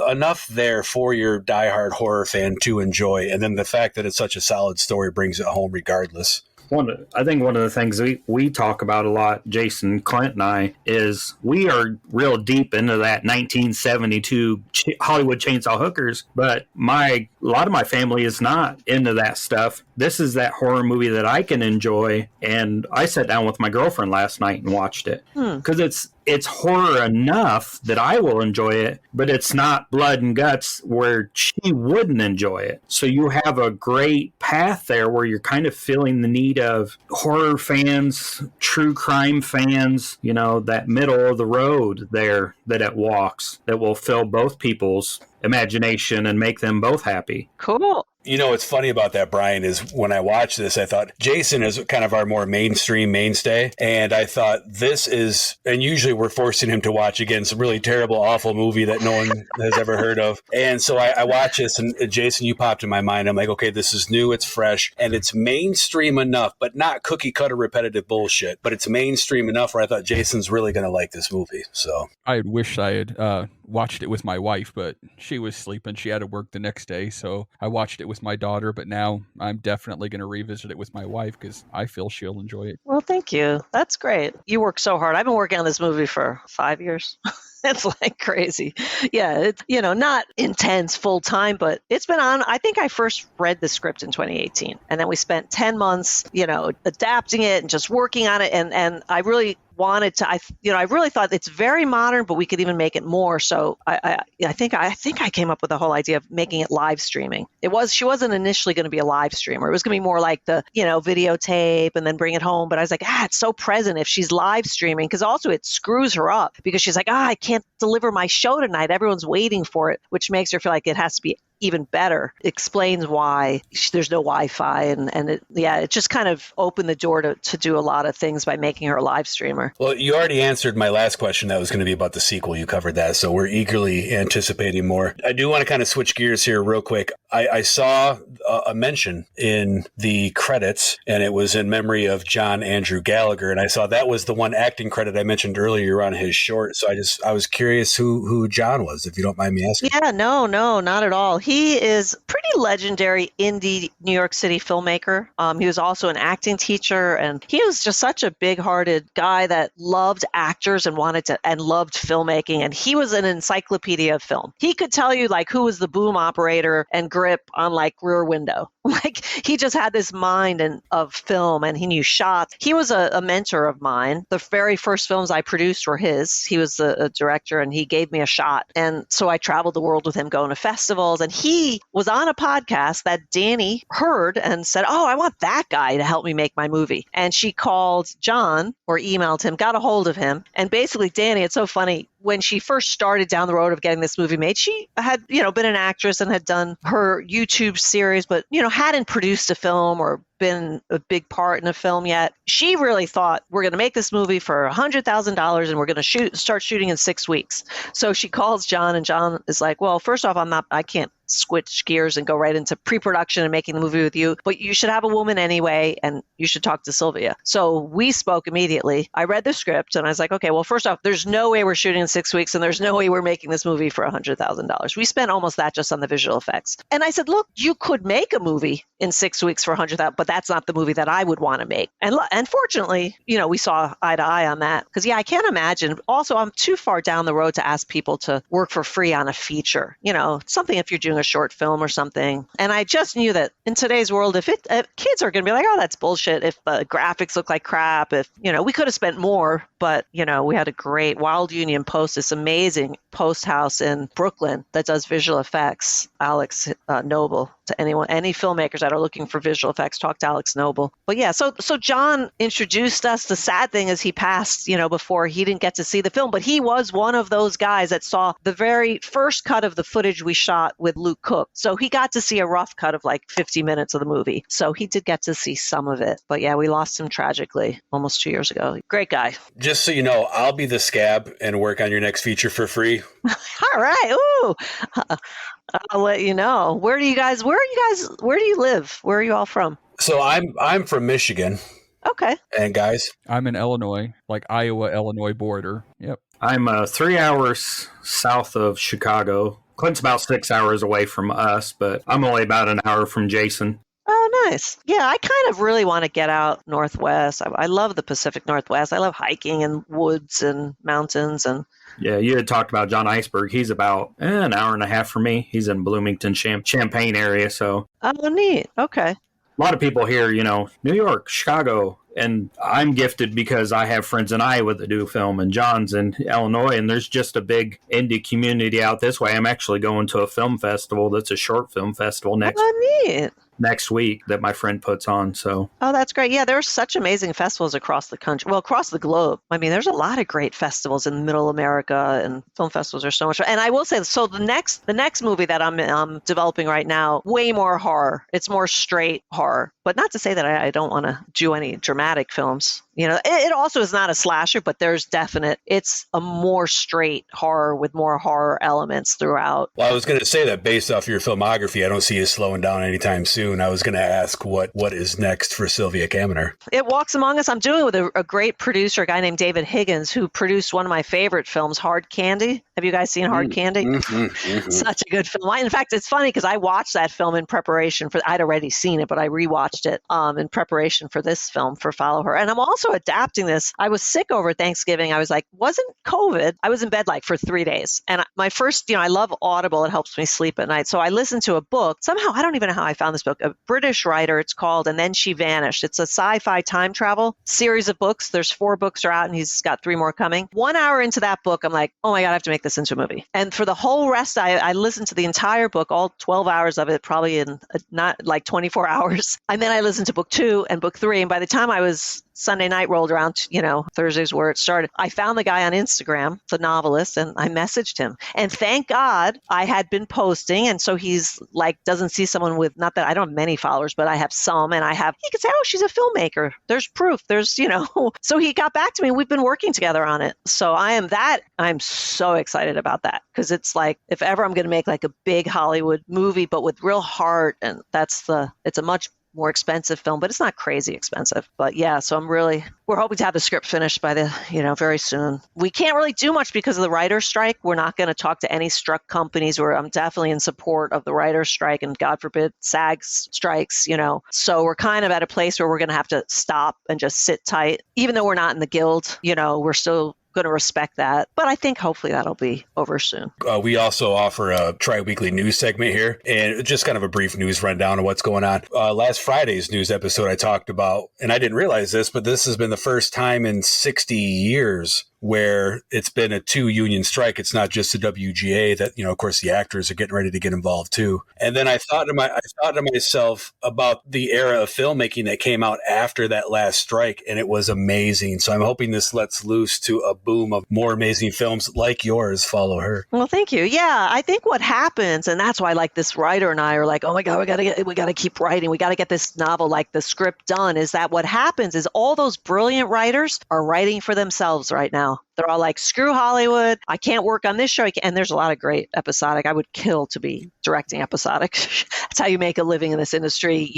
enough there for your diehard horror fan to enjoy. And then the fact that it's such a solid story brings it home regardless. I think one of the things we talk about a lot, Jason, Clint, and I, is we are real deep into that 1972 Hollywood chainsaw hookers, but a lot of my family is not into that stuff. This is that horror movie that I can enjoy, and I sat down with my girlfriend last night and watched it because it's horror enough that I will enjoy it, but it's not blood and guts where she wouldn't enjoy it. So you have a great path there where you're kind of feeling the need of horror fans, true crime fans, that middle of the road there that it walks, that will fill both people's imagination and make them both happy. Cool. What's funny about that, Brian, is when I watched this, I thought Jason is kind of our more mainstream mainstay. And I thought this is, and usually we're forcing him to watch, again, some really terrible, awful movie that no one has ever heard of. And so I watch this, and Jason, you popped in my mind. I'm like, okay, this is new, it's fresh, and it's mainstream enough, but not cookie cutter repetitive bullshit. But it's mainstream enough where I thought Jason's really going to like this movie. So I wish I had watched it with my wife, but she was sleeping. She had to work the next day, so I watched it with my daughter, but now I'm definitely going to revisit it with my wife because I feel she'll enjoy it. Well, thank you. That's great. You work so hard. I've been working on this movie for 5 years. It's like crazy. Yeah, it's, not intense full time, but it's been on. I think I first read the script in 2018, and then we spent 10 months, adapting it and just working on it. And I really wanted to, I really thought it's very modern, but we could even make it more. So I think I came up with the whole idea of making it live streaming. She wasn't initially going to be a live streamer. It was going to be more like the, videotape and then bring it home. But I was like, it's so present if she's live streaming, because also it screws her up because she's like, I can't deliver my show tonight. Everyone's waiting for it, which makes her feel like it has to be even better. Explains why there's no Wi-Fi, and it just kind of opened the door to do a lot of things by making her a live streamer. Well, you already answered my last question that was going to be about the sequel. You covered that, so we're eagerly anticipating more. I do want to kind of switch gears here real quick. I saw a mention in the credits, and it was in memory of John Andrew Gallagher, and I saw that was the one acting credit I mentioned earlier on his short. So I was curious who John was, if you don't mind me asking. Yeah, no, not at all. He is pretty legendary indie New York City filmmaker. He was also an acting teacher, and he was just such a big-hearted guy that loved actors and loved filmmaking. And he was an encyclopedia of film. He could tell you like who was the boom operator and grip on like Rear Window. Like he just had this mind of film, and he knew shots. He was a mentor of mine. The very first films I produced were his. He was a director, and he gave me a shot. And so I traveled the world with him, going to festivals. And he was on a podcast that Danny heard and said, oh, I want that guy to help me make my movie. And she called John or emailed him, got a hold of him. And basically, Danny, it's so funny, when she first started down the road of getting this movie made, she had, been an actress and had done her YouTube series, but, hadn't produced a film or been a big part in a film yet. She really thought, we're going to make this movie for $100,000 and we're going to start shooting in 6 weeks. So she calls John, and John is like, well, first off, I can't switch gears and go right into pre-production and making the movie with you, but you should have a woman anyway, and you should talk to Sylvia. So we spoke immediately. I read the script and I was like, okay, well, first off, there's no way we're shooting in 6 weeks, and there's no way we're making this movie for $100,000. We spent almost that just on the visual effects. And I said, look, you could make a movie in 6 weeks for $100,000, but that's not the movie that I would want to make. And fortunately, we saw eye to eye on that, because I can't imagine. Also, I'm too far down the road to ask people to work for free on a feature, something if you're doing a short film or something. And I just knew that in today's world, if kids are going to be like, oh, that's bullshit, if the graphics look like crap, if, we could have spent more, but, we had a great Wild Union Post, this amazing post house in Brooklyn that does visual effects. Alex Noble. To any filmmakers that are looking for visual effects, talk to Alex Noble. But yeah, so John introduced us. The sad thing is he passed, before he didn't get to see the film, but he was one of those guys that saw the very first cut of the footage we shot with Luke Cook. So he got to see a rough cut of like 50 minutes of the movie. So he did get to see some of it. But yeah, we lost him tragically almost 2 years ago. Great guy. Just so you know, I'll be the scab and work on your next feature for free. All right. Ooh. I'll let you know. Where do you live? Where are you all from? So I'm from Michigan. Okay. And guys? I'm in Illinois, like Iowa-Illinois border. Yep. I'm 3 hours south of Chicago. Clint's about 6 hours away from us, but I'm only about an hour from Jason. Oh, nice. Yeah, I kind of really want to get out northwest. I love the Pacific Northwest. I love hiking and woods and mountains. And yeah, you had talked about John Iceberg. He's about an hour and a half from me. He's in Bloomington, Champaign area. So, oh, neat. Okay. A lot of people here, New York, Chicago, and I'm gifted because I have friends in Iowa that do film, and John's in Illinois, and there's just a big indie community out this way. I'm actually going to a film festival that's a short film festival next week that my friend puts on. So, oh, that's great. Yeah, there's such amazing festivals across the country. Well, across the globe. I mean, there's a lot of great festivals in Middle America, and film festivals are so much. And I will say, so the next movie that I'm developing right now, way more horror. It's more straight horror. But not to say that I don't want to do any dramatic films. It also is not a slasher, but it's a more straight horror with more horror elements throughout. Well, I was going to say that based off your filmography, I don't see you slowing down anytime soon. I was going to ask what is next for Sylvia Caminer. It Walks Among Us. I'm doing it with a great producer, a guy named David Higgins, who produced one of my favorite films, Hard Candy. Have you guys seen Hard Candy? Such a good film. In fact, it's funny because I watched that film in preparation for, I'd already seen it, but I rewatched it in preparation for this film, for Follow Her. And I'm also adapting this. I was sick over Thanksgiving. I was like, wasn't COVID. I was in bed like for 3 days. And my first, I love Audible. It helps me sleep at night. So I listened to a book. Somehow, I don't even know how I found this book. A British writer, it's called And Then She Vanished. It's a sci-fi time travel series of books. There's 4 books are out, and he's got 3 more coming. 1 hour into that book, I'm like, oh my God, I have to make this into a movie. And for the whole rest, I listened to the entire book, all 12 hours of it, probably in not like 24 hours. And then I listened to book 2 and book 3. And by the time Sunday night rolled around, Thursday's where it started, I found the guy on Instagram, the novelist, and I messaged him. And thank God I had been posting. And so he's like, doesn't see someone with, not that I don't have many followers, but I have some. And he could say, oh, she's a filmmaker. There's proof. There's, So he got back to me. We've been working together on it. So I'm so excited about that, because it's like, if ever I'm going to make like a big Hollywood movie, but with real heart, and it's a much more expensive film, but it's not crazy expensive. But yeah, so we're hoping to have the script finished by very soon. We can't really do much because of the writer's strike. We're not going to talk to any struck companies. I'm definitely in support of the writer's strike, and God forbid SAG strikes, So we're kind of at a place where we're going to have to stop and just sit tight. Even though we're not in the guild, we're still going to respect that. But I think hopefully that'll be over soon. We also offer a tri-weekly news segment here, and just kind of a brief news rundown of what's going on. Last Friday's news episode I talked about, and I didn't realize this, but this has been the first time in 60 years where it's been a 2-union strike. It's not just the WGA that, of course, the actors are getting ready to get involved too. And then I thought to myself about the era of filmmaking that came out after that last strike, and it was amazing. So I'm hoping this lets loose to a boom of more amazing films like yours follow her. Well, thank you. Yeah, I think what happens, and that's why like this writer and I are like, oh my God, we got to keep writing. We got to get this novel, like the script done, is that what happens is all those brilliant writers are writing for themselves right now. They're all like, screw Hollywood. I can't work on this show. And there's a lot of great episodic. I would kill to be directing episodic. That's how you make a living in this industry,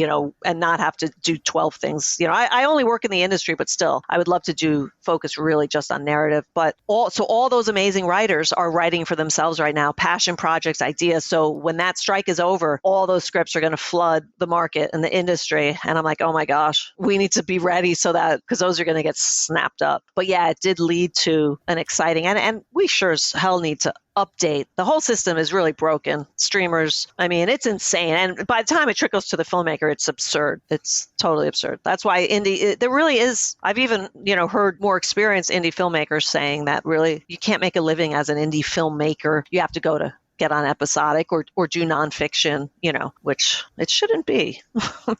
and not have to do 12 things. I only work in the industry, but still, I would love to focus really just on narrative. But all those amazing writers are writing for themselves right now, passion projects, ideas. So when that strike is over, all those scripts are going to flood the market and the industry. And I'm like, oh my gosh, we need to be ready because those are going to get snapped up. But yeah, it did lead to an exciting, and we sure as hell need to update. The whole system is really broken. Streamers, I mean, it's insane. And by the time it trickles to the filmmaker, it's absurd. It's totally absurd. That's why there really is, I've even, heard more experienced indie filmmakers saying that really you can't make a living as an indie filmmaker. You have to go to get on episodic or do nonfiction, which it shouldn't be,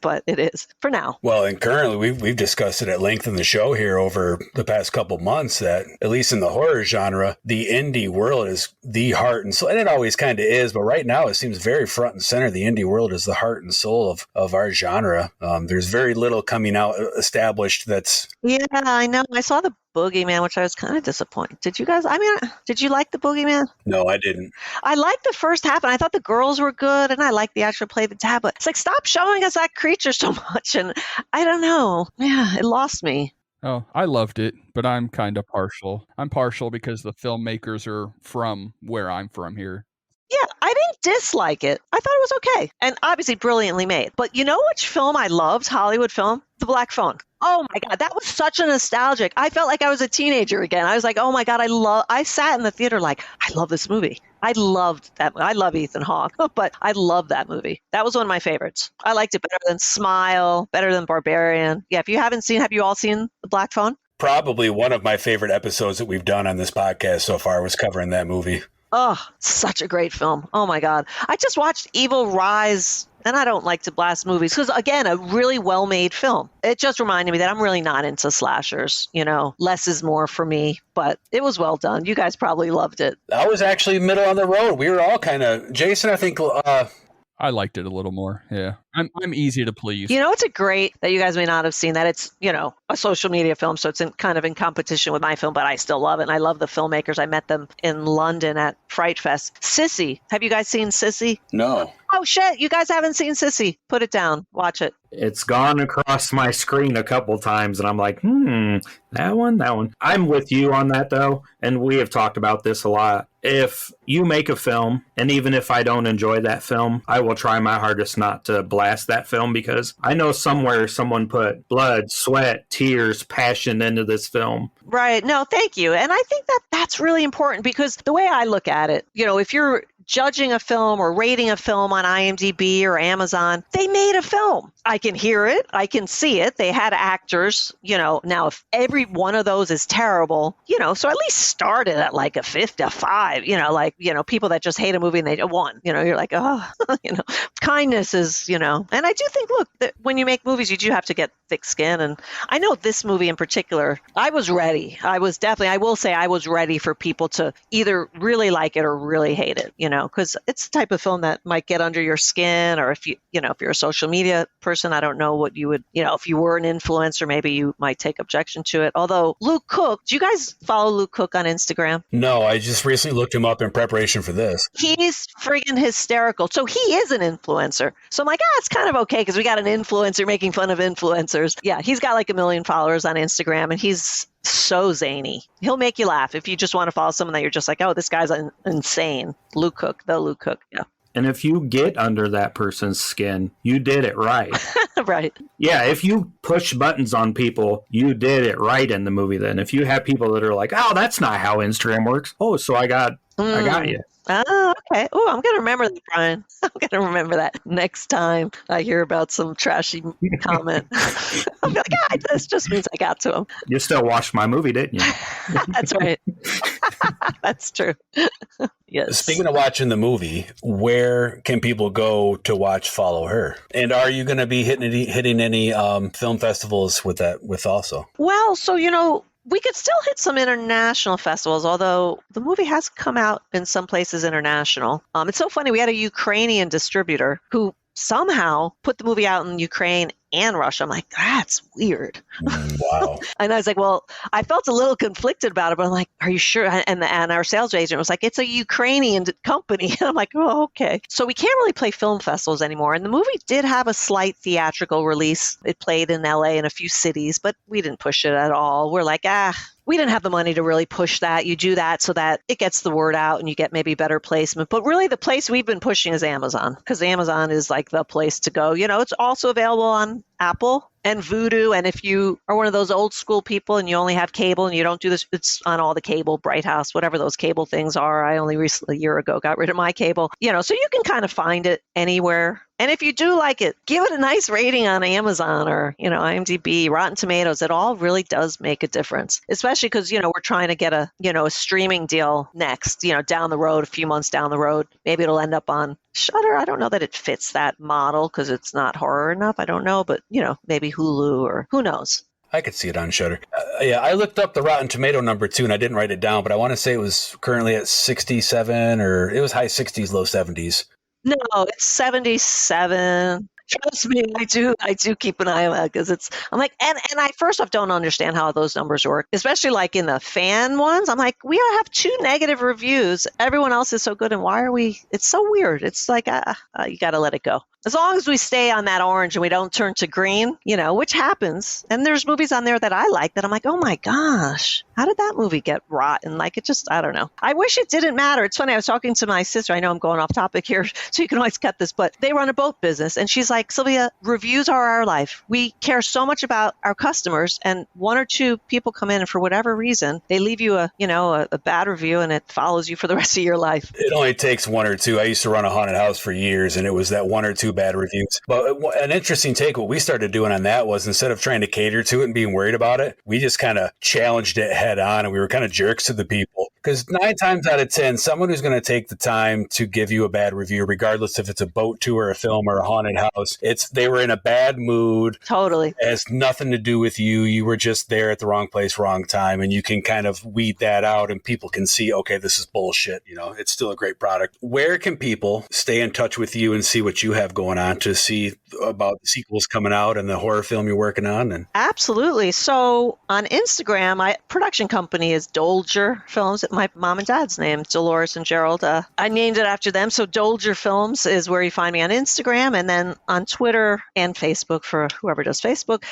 but it is for now. Well, and currently we've discussed it at length in the show here over the past couple months that, at least in the horror genre, the indie world is the heart and soul. And it always kind of is, but right now it seems very front and center. The indie world is the heart and soul of our genre. There's very little coming out established that's... Yeah, I know. I saw the Boogeyman, which I was kind of disappointed. Did you guys? Did you like the Boogeyman? No, I didn't. I liked the first half, and I thought the girls were good, and I liked the actual play the tablet. It's like, stop showing us that creature so much, and I don't know. Yeah, it lost me. Oh, I loved it, but I'm kind of partial. I'm partial because the filmmakers are from where I'm from here. Yeah, I didn't dislike it. I thought it was okay, and obviously brilliantly made. But you know which film I loved, Hollywood film? The Black Phone. Oh my God, that was such a nostalgic. I felt like I was a teenager again. I was like, oh my God, I sat in the theater like, I love this movie. I loved that. I love Ethan Hawke, but I love that movie. That was one of my favorites. I liked it better than Smile, better than Barbarian. Yeah, if you haven't seen, have you all seen The Black Phone? Probably one of my favorite episodes that we've done on this podcast so far was covering that movie. Oh, such a great film. Oh my God. I just watched Evil Rise, and I don't like to blast movies because, again, a really well-made film. It just reminded me that I'm really not into slashers. Less is more for me, but it was well done. You guys probably loved it. I was actually middle on the road. We were all kind of, Jason, I think, I liked it a little more. Yeah. I'm easy to please. It's a great that you guys may not have seen that. It's, a social media film. So it's kind of in competition with my film, but I still love it. And I love the filmmakers. I met them in London at Fright Fest. Sissy. Have you guys seen Sissy? No. Oh, shit. You guys haven't seen Sissy. Put it down. Watch it. It's gone across my screen a couple times, and I'm like, that one. I'm with you on that, though, and we have talked about this a lot. If you make a film, and even if I don't enjoy that film, I will try my hardest not to blast that film, because I know somewhere someone put blood, sweat, tears, passion into this film. Right. No, thank you. And I think that's really important, because the way I look at it, if you're judging a film or rating a film on IMDb or Amazon, they made a film. I can hear it. I can see it. They had actors, now if every one of those is terrible, so at least start it at like a 5, people that just hate a movie and they won, you're like, oh, kindness is, and I do think, look, that when you make movies, you do have to get thick skin. And I know this movie in particular, I was ready. I will say I was ready for people to either really like it or really hate it, because it's the type of film that might get under your skin, or if if you're a social media person, I don't know what you would, if you were an influencer, maybe you might take objection to it. Although Luke Cook, do you guys follow Luke Cook on Instagram? No, I just recently looked him up in preparation for this. He's friggin' hysterical. So he is an influencer. So I'm like, it's kind of okay because we got an influencer making fun of influencers. Yeah, he's got like 1 million followers on Instagram, and he's so zany. He'll make you laugh if you just want to follow someone that you're just like, oh, this guy's insane. Luke Cook. Yeah. And if you get under that person's skin, you did it right. Right. Yeah, if you push buttons on people, you did it right in the movie then. If you have people that are like, oh, that's not how Instagram works. Oh, so I got you. Oh, okay. Oh, I'm going to remember that, Brian. I'm going to remember that next time I hear about some trashy comment. I'll be like, this just means I got to him. You still watched my movie, didn't you? That's right. That's true. Yes. Speaking of watching the movie, where can people go to watch Follow Her? And are you going to be hitting any film festivals with that also? Well, so, we could still hit some international festivals, although the movie has come out in some places international. It's so funny. We had a Ukrainian distributor who somehow put the movie out in Ukraine and Russia. I'm like, that's weird. Wow. And I was like, well, I felt a little conflicted about it, but I'm like, are you sure? And our sales agent was like, it's a Ukrainian company. And I'm like, oh, okay. So we can't really play film festivals anymore. And the movie did have a slight theatrical release. It played in LA and a few cities, but we didn't push it at all. We're like, we didn't have the money to really push that. You do that so that it gets the word out and you get maybe better placement. But really the place we've been pushing is Amazon, because Amazon is like the place to go. It's also available on Apple and VUDU. And if you are one of those old school people and you only have cable and you don't do this, it's on all the cable, Bright House, whatever those cable things are. I only recently, a year ago, got rid of my cable, so you can kind of find it anywhere. And if you do like it, give it a nice rating on Amazon or, IMDb, Rotten Tomatoes. It all really does make a difference, especially because, we're trying to get a streaming deal next, down the road, a few months down the road. Maybe it'll end up on Shudder. I don't know that it fits that model because it's not horror enough. I don't know, but, maybe Hulu or who knows. I could see it on Shudder. I looked up the Rotten Tomato number too, and I didn't write it down, but I want to say it was currently at 67 or it was high 60s, low 70s. No, it's 77. Trust me, I do keep an eye on that because I'm like, and I first off don't understand how those numbers work, especially like in the fan ones. I'm like, we all have 2 negative reviews. Everyone else is so good. And why are we? It's so weird. It's like, you got to let it go. As long as we stay on that orange and we don't turn to green, which happens. And there's movies on there that I like that I'm like, oh my gosh, how did that movie get rotten? Like it just, I don't know. I wish it didn't matter. It's funny. I was talking to my sister. I know I'm going off topic here, so you can always cut this, but they run a boat business. And she's like, Sylvia, reviews are our life. We care so much about our customers. And 1 or 2 people come in and for whatever reason, they leave you a bad review and it follows you for the rest of your life. It only takes 1 or 2. I used to run a haunted house for years and it was that 1 or 2 bad reviews. But an interesting take, what we started doing on that was instead of trying to cater to it and being worried about it, we just kind of challenged it head on and we were kind of jerks to the people. Because 9 times out of 10, someone who's going to take the time to give you a bad review, regardless if it's a boat tour, a film, or a haunted house, they were in a bad mood. Totally. It has nothing to do with you. You were just there at the wrong place, wrong time. And you can kind of weed that out and people can see, okay, this is bullshit. It's still a great product. Where can people stay in touch with you and see what you have going on to see about the sequels coming out and the horror film you're working on? Absolutely. So on Instagram, my production company is Dolger Films. My mom and dad's name, Dolores and Gerald. I named it after them. So Dolger Films is where you find me on Instagram, and then on Twitter and Facebook for whoever does Facebook.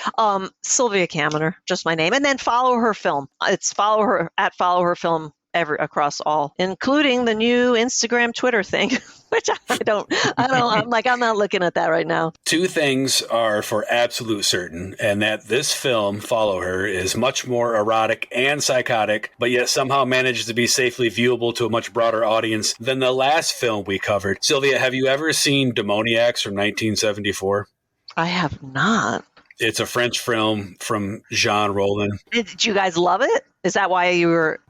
Sylvia Caminer, just my name, and then follow her film. It's follow her film across all, including the new Instagram, Twitter thing, which I'm not looking at that right now. 2 things are for absolute certain, and that this film, Follow Her, is much more erotic and psychotic, but yet somehow manages to be safely viewable to a much broader audience than the last film we covered. Sylvia, have you ever seen Demoniacs from 1974? I have not. It's a French film from Jean Rollin. Did you guys love it? Is that why you were...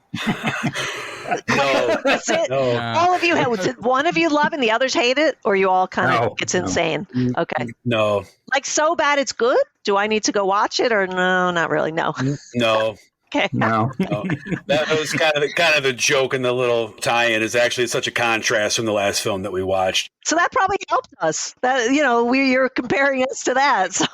No. That's it? No. All of you did one of you love and the others hate it, or you all kind of it's insane? Okay. No. Like so bad it's good? Do I need to go watch it or no, not really? No. No. Okay. No. That was kind of the joke in the little tie-in is actually such a contrast from the last film that we watched. So that probably helped us. That you're comparing us to that. So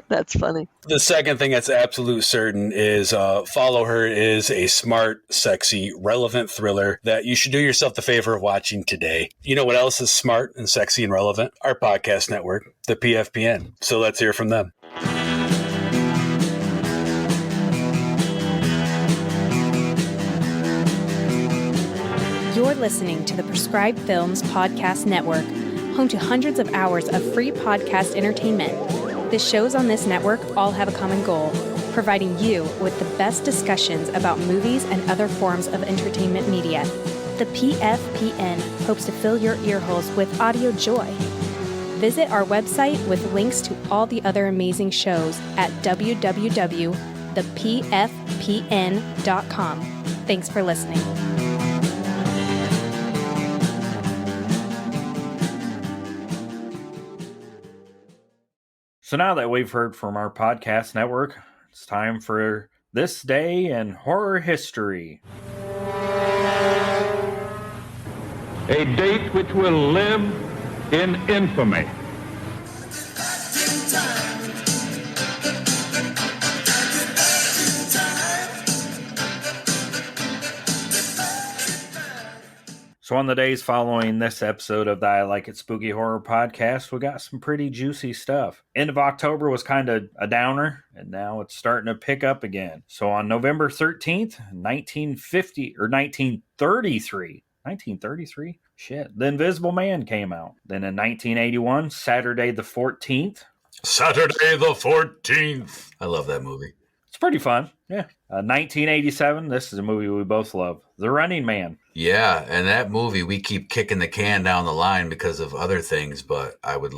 that's funny. The second thing that's absolute certain is Follow Her is a smart, sexy, relevant thriller that you should do yourself the favor of watching today. You know what else is smart and sexy and relevant? Our podcast network, the PFPN. So let's hear from them. You're listening to the Prescribed Films Podcast Network, home to hundreds of hours of free podcast entertainment. The shows on this network all have a common goal, providing you with the best discussions about movies and other forms of entertainment media. The PFPN hopes to fill your earholes with audio joy. Visit our website with links to all the other amazing shows at www.thepfpn.com. Thanks for listening. So now that we've heard from our podcast network, it's time for This Day in Horror History. A date which will live in infamy. So on the days following this episode of the I Like It Spooky Horror podcast, we got some pretty juicy stuff. End of October was kind of a downer, and now it's starting to pick up again. So on November 13th, 1933, shit, The Invisible Man came out. Then in 1981, Saturday the 14th. I love that movie. It's pretty fun, yeah. 1987, this is a movie we both love, The Running Man. Yeah, and that movie, we keep kicking the can down the line because of other things, but we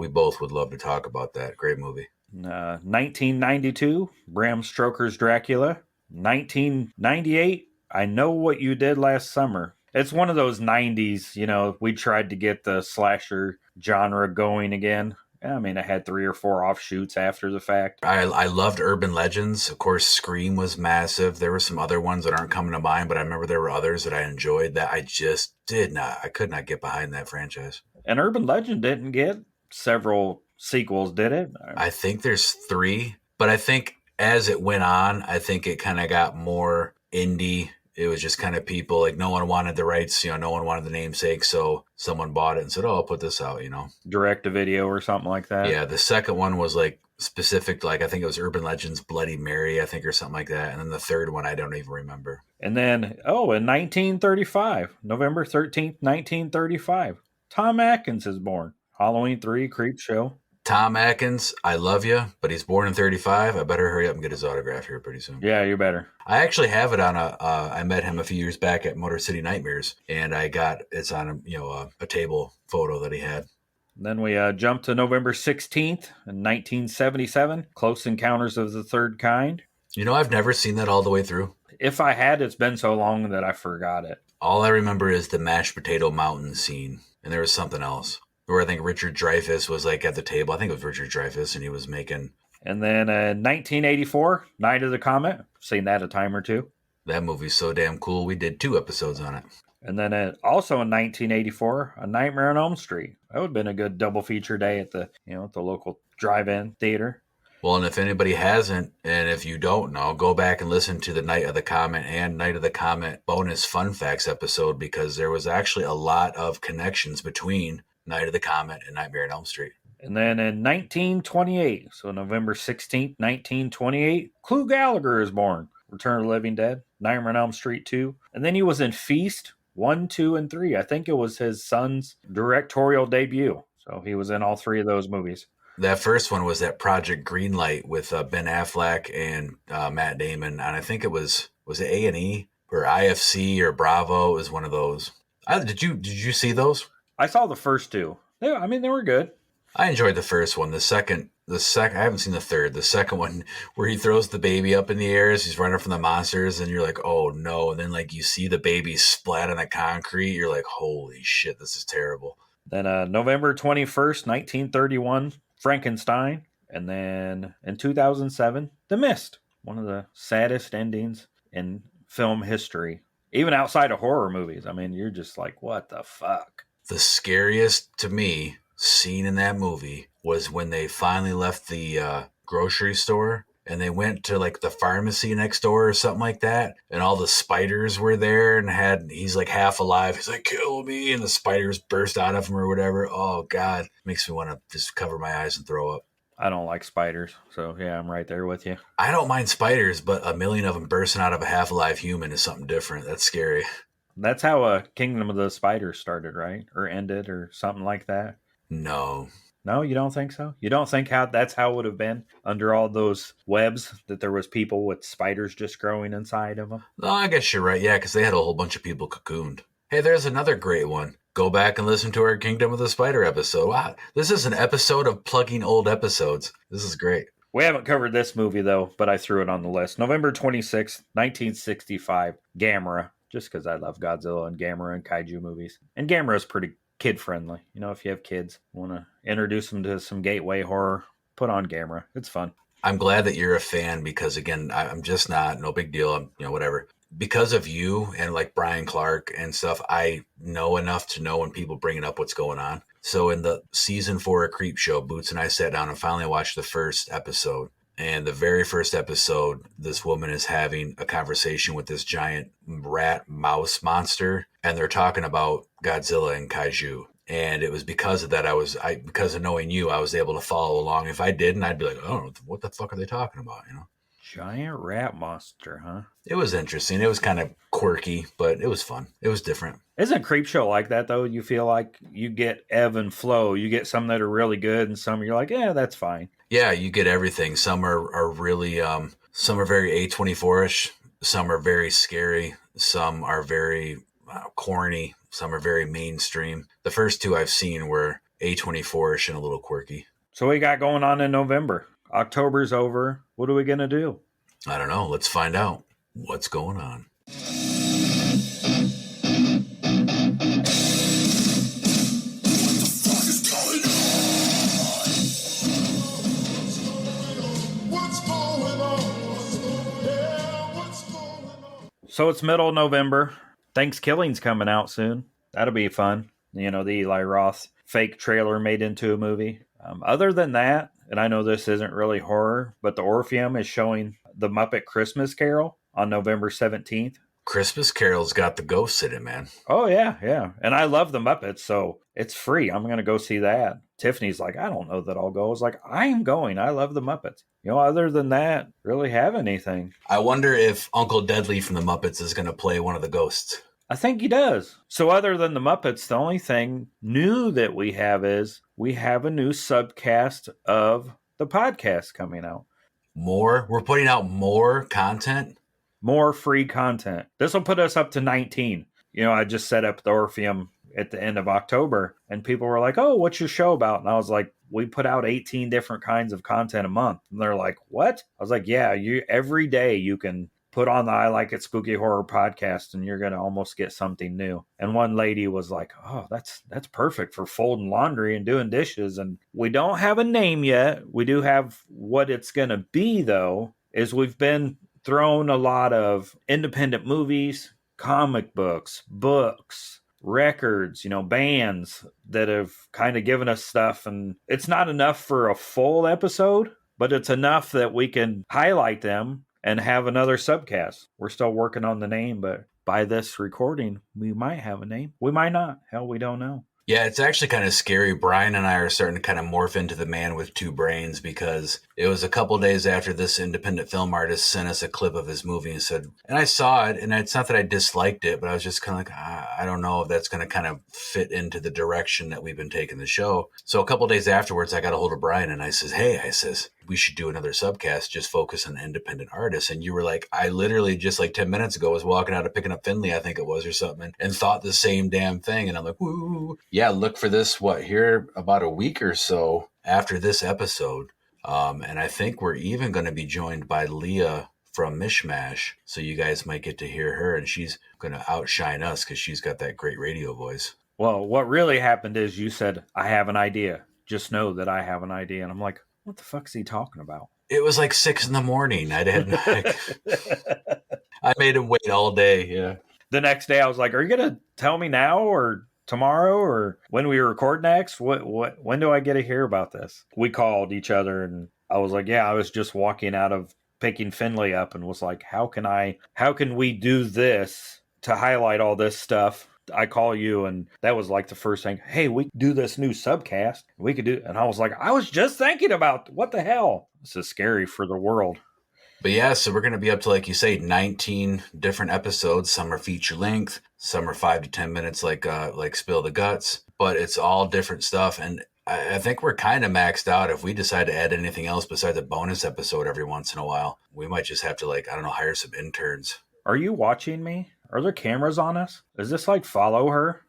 both would love to talk about that. Great movie. 1992, Bram Stoker's Dracula. 1998, I Know What You Did Last Summer. It's one of those 90s, we tried to get the slasher genre going again. I mean, it had 3 or 4 offshoots after the fact. I loved Urban Legends. Of course, Scream was massive. There were some other ones that aren't coming to mind, but I remember there were others that I enjoyed that I just I could not get behind that franchise. And Urban Legend didn't get several sequels, did it? I think there's 3, but I think as it went on, I think it kind of got more indie. It was just kind of people, like, no one wanted the rights, no one wanted the namesake, so someone bought it and said, I'll put this out, Direct to video or something like that. Yeah, the second one was, like, specific, like, I think it was Urban Legends Bloody Mary, I think, or something like that. And then the third one, I don't even remember. And then, in 1935, November 13th, 1935, Tom Atkins is born. Halloween 3, Creep Show. Tom Atkins, I love you, but he's born in 35. I better hurry up and get his autograph here pretty soon. Yeah, you better. I actually have it on I met him a few years back at Motor City Nightmares, and it's on a table photo that he had. Then we jump to November 16th in 1977, Close Encounters of the Third Kind. I've never seen that all the way through. If I had, it's been so long that I forgot it. All I remember is the mashed potato mountain scene, and there was something else. Where I think Richard Dreyfuss was like at the table. I think it was Richard Dreyfuss, and he was making. And then 1984, Night of the Comet. Seen that a time or two. That movie's so damn cool. We did 2 episodes on it. And then also in 1984, A Nightmare on Elm Street. That would have been a good double feature day at the at the local drive-in theater. Well, and if anybody hasn't, and if you don't know, go back and listen to the Night of the Comet and Night of the Comet bonus fun facts episode, because there was actually a lot of connections between Night of the Comet and Nightmare on Elm Street. And then in 1928, so November 16th, 1928, Clu Gallagher is born. Return of the Living Dead, Nightmare on Elm Street 2. And then he was in Feast 1, 2, and 3. I think it was his son's directorial debut. So he was in all 3 of those movies. That first one was that Project Greenlight with Ben Affleck and Matt Damon. And I think it was it A&E or IFC or Bravo? It was one of those. Did you see those? I saw the first 2. They were good. I enjoyed the first one. The second, I haven't seen the third. The second one, where he throws the baby up in the air as he's running from the monsters, and you're like, oh no. And then you see the baby splat on the concrete. You're like, holy shit, this is terrible. Then November 21st, 1931, Frankenstein. And then in 2007, The Mist. One of the saddest endings in film history. Even outside of horror movies. I mean, you're just like, what the fuck? The scariest to me scene in that movie was when they finally left the grocery store and they went to the pharmacy next door or something like that, and all the spiders were there, and he's half alive. He's like, kill me, and the spiders burst out of him or whatever. Oh God, makes me want to just cover my eyes and throw up. I don't like spiders, so yeah, I'm right there with you. I don't mind spiders, but a million of them bursting out of a half alive human is something different. That's scary. That's how Kingdom of the Spiders started, right? Or ended or something like that. No. No, you don't think so? You don't think that's how it would have been under all those webs, that there was people with spiders just growing inside of them? No, I guess you're right. Yeah, because they had a whole bunch of people cocooned. Hey, there's another great one. Go back and listen to our Kingdom of the Spider episode. Wow, this is an episode of plugging old episodes. This is great. We haven't covered this movie, though, but I threw it on the list. November 26th, 1965, Gamera, just because I love Godzilla and Gamera and kaiju movies. And Gamera is pretty kid-friendly. You know, if you have kids, want to introduce them to some gateway horror, put on Gamera. It's fun. I'm glad that you're a fan because, again, I'm just not. No big deal. I'm, whatever. Because of you and like Brian Clark and stuff, I know enough to know when people bring up what's going on. So in the season 4 of Creep Show, Boots and I sat down and finally watched the first episode. And the very first episode, this woman is having a conversation with this giant rat mouse monster. And they're talking about Godzilla and kaiju. And it was because of that, because of knowing you, I was able to follow along. If I didn't, I'd be like, oh, what the fuck are they talking about, Giant rat monster, huh? It was interesting. It was kind of quirky, but it was fun. It was different. Isn't Creepshow like that, though? You feel like you get ebb and flow. You get some that are really good and some you're like, yeah, that's fine. Yeah, you get everything. Some are really, some are very A24-ish. Some are very scary. Some are very corny. Some are very mainstream. The first 2 I've seen were A24-ish and a little quirky. So what you got going on in November? October's over. What are we going to do? I don't know. Let's find out what's going on. So it's middle of November. Thanksgiving's coming out soon. That'll be fun. The Eli Roth fake trailer made into a movie. Other than that, and I know this isn't really horror, but the Orpheum is showing The Muppet Christmas Carol on November 17th. Christmas Carol's got the ghosts in it, man. Oh, yeah. And I love the Muppets, so it's free. I'm going to go see that. Tiffany's like, I don't know that I'll go. I was like, I am going. I love the Muppets. Other than that, really have anything. I wonder if Uncle Deadly from the Muppets is going to play one of the ghosts. I think he does. So other than the Muppets, the only thing new that we have is we have a new subcast of the podcast coming out. More? We're putting out more content? More free content. This will put us up to 19. I just set up the Orpheum at the end of October, and people were like, oh, what's your show about? And I was like, we put out 18 different kinds of content a month. And they're like, what? I was like, yeah, every day you can put on the I Like It Spooky Horror podcast and you're going to almost get something new. And one lady was like, oh, that's perfect for folding laundry and doing dishes. And we don't have a name yet. We do have what it's going to be, though, is we've been thrown a lot of independent movies, comic books, records, bands that have kind of given us stuff. And it's not enough for a full episode, but it's enough that we can highlight them and have another subcast. We're still working on the name, but by this recording, we might have a name. We might not. Hell, we don't know. Yeah, it's actually kind of scary. Brian and I are starting to kind of morph into the man with 2 brains because it was a couple days after this independent film artist sent us a clip of his movie and said, and I saw it, and it's not that I disliked it, but I was just kind of like, I don't know if that's going to kind of fit into the direction that we've been taking the show. So a couple days afterwards, I got a hold of Brian and I says, we should do another subcast, just focus on independent artists. And you were like, I literally just like 10 minutes ago was walking out of picking up Finley, I think it was, or something, and thought the same damn thing. And I'm like, woo. Yeah, look for this, here about a week or so after this episode. And I think we're even going to be joined by Leah from Mishmash. So you guys might get to hear her, and she's going to outshine us because she's got that great radio voice. Well, what really happened is you said, I have an idea. Just know that I have an idea. And I'm like, what the fuck's he talking about? It was like 6 a.m. I made him wait all day. Yeah. The next day I was like, are you going to tell me now or tomorrow or when we record next? When do I get to hear about this? We called each other and I was like, yeah, I was just walking out of picking Finley up and was like, how can we do this to highlight all this stuff? I call you, and that was like the first thing. Hey, we do this new subcast. We could do, and I was like, I was just thinking about what the hell. This is scary for the world. But yeah, so we're going to be up to, like you say, 19 different episodes. Some are feature length, some are 5 to 10 minutes, like Spill the Guts. But it's all different stuff, and I think we're kind of maxed out. If we decide to add anything else besides a bonus episode every once in a while, we might just have to, like, I don't know, hire some interns. Are you watching me? Are there cameras on us? Is this like Follow Her?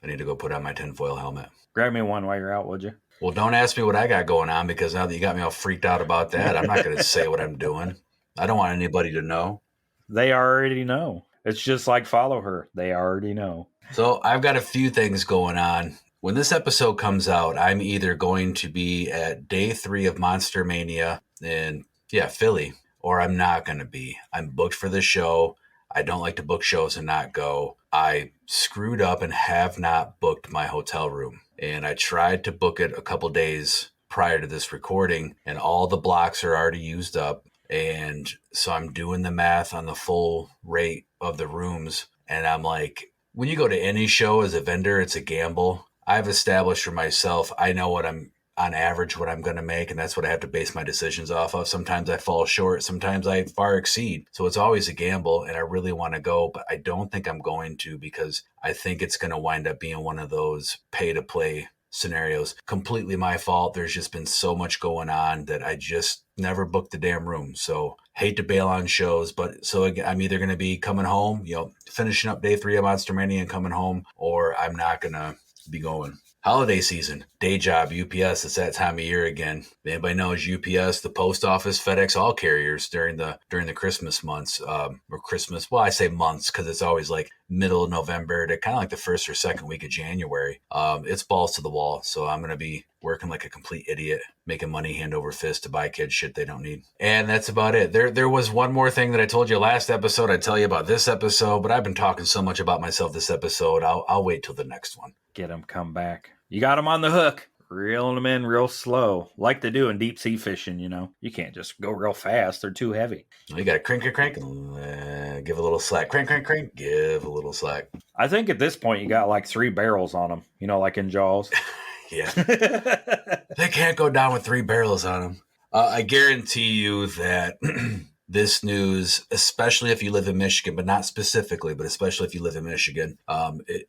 I need to go put on my tinfoil helmet. Grab me one while you're out, would you? Well, don't ask me what I got going on, because now that you got me all freaked out about that, I'm not going to say what I'm doing. I don't want anybody to know. They already know. It's just like Follow Her. They already know. So I've got a few things going on. When this episode comes out, I'm either going to be at day 3 of Monster Mania in, Philly, or I'm not going to be. I'm booked for the show. I don't like to book shows and not go. I screwed up and have not booked my hotel room. And I tried to book it a couple days prior to this recording, and all the blocks are already used up. And so I'm doing the math on the full rate of the rooms. And I'm like, when you go to any show as a vendor, it's a gamble. I've established for myself, I know what I'm on average, what I'm going to make, and that's what I have to base my decisions off of. Sometimes I fall short, sometimes I far exceed. So it's always a gamble, and I really want to go, but I don't think I'm going to, because I think it's going to wind up being one of those pay-to-play scenarios. Completely my fault. There's just been so much going on that I just never booked the damn room. So hate to bail on shows, but so again, I'm either going to be coming home, finishing up day 3 of Monster Mania and coming home, or I'm not going to be going. Holiday season, day job, UPS. It's that time of year again. Anybody knows UPS, the post office, FedEx, all carriers during the Christmas months, or Christmas. Well, I say months because it's always like middle of November to kind of like the first or second week of January. It's balls to the wall. So I'm going to be working like a complete idiot, making money hand over fist to buy kids shit they don't need. And that's about it. There was one more thing that I told you last episode. I'd tell you about this episode, but I've been talking so much about myself this episode. I'll wait till the next one. Get them, come back. You got them on the hook. Reeling them in real slow, like they do in deep sea fishing, You can't just go real fast. They're too heavy. You got to crank, give a little slack. Crank, give a little slack. I think at this point you got like 3 barrels on them, like in Jaws. Yeah. They can't go down with 3 barrels on them. I guarantee you that this news, especially if you live in Michigan, but not specifically, but especially if you live in Michigan,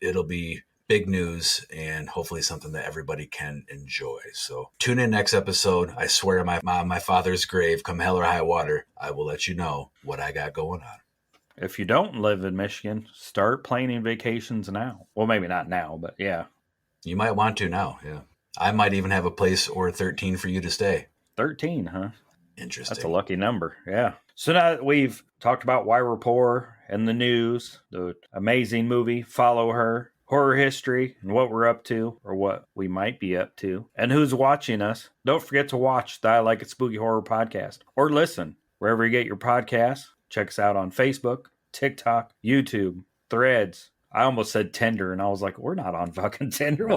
it'll be big news and hopefully something that everybody can enjoy. So tune in next episode. I swear on my father's grave, come hell or high water, I will let you know what I got going on. If you don't live in Michigan, start planning vacations now. Well, maybe not now, but yeah. You might want to now, yeah. I might even have a place or 13 for you to stay. 13, huh? Interesting. That's a lucky number, yeah. So now that we've talked about why we're poor and the news, the amazing movie, Follow Her, horror history, and what we're up to, or what we might be up to, and who's watching us, don't forget to watch the I Like It Spooky Horror podcast, or listen wherever you get your podcasts. Check us out on Facebook, TikTok, YouTube, Threads. I almost said Tinder, and I was like, we're not on fucking Tinder.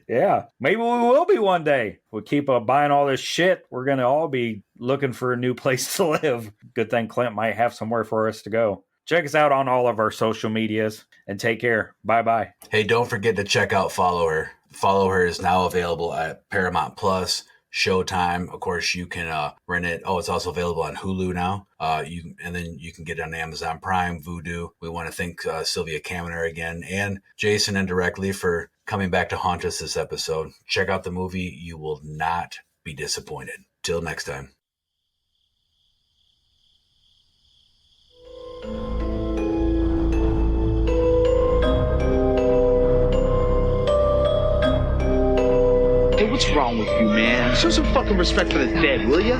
Yeah, maybe we will be one day. We'll keep buying all this shit. We're going to all be looking for a new place to live. Good thing Clint might have somewhere for us to go. Check us out on all of our social medias, and take care. Bye-bye. Hey, don't forget to check out Follow Her. Follow Her is now available at Paramount Plus, Showtime. Of course, you can rent it. Oh, it's also available on Hulu now. And then you can get it on Amazon Prime, VUDU. We want to thank Sylvia Caminer again and Jason indirectly for coming back to haunt us this episode. Check out the movie. You will not be disappointed. Till next time. Hey, what's wrong with you, man? Show some fucking respect for the dead, will ya?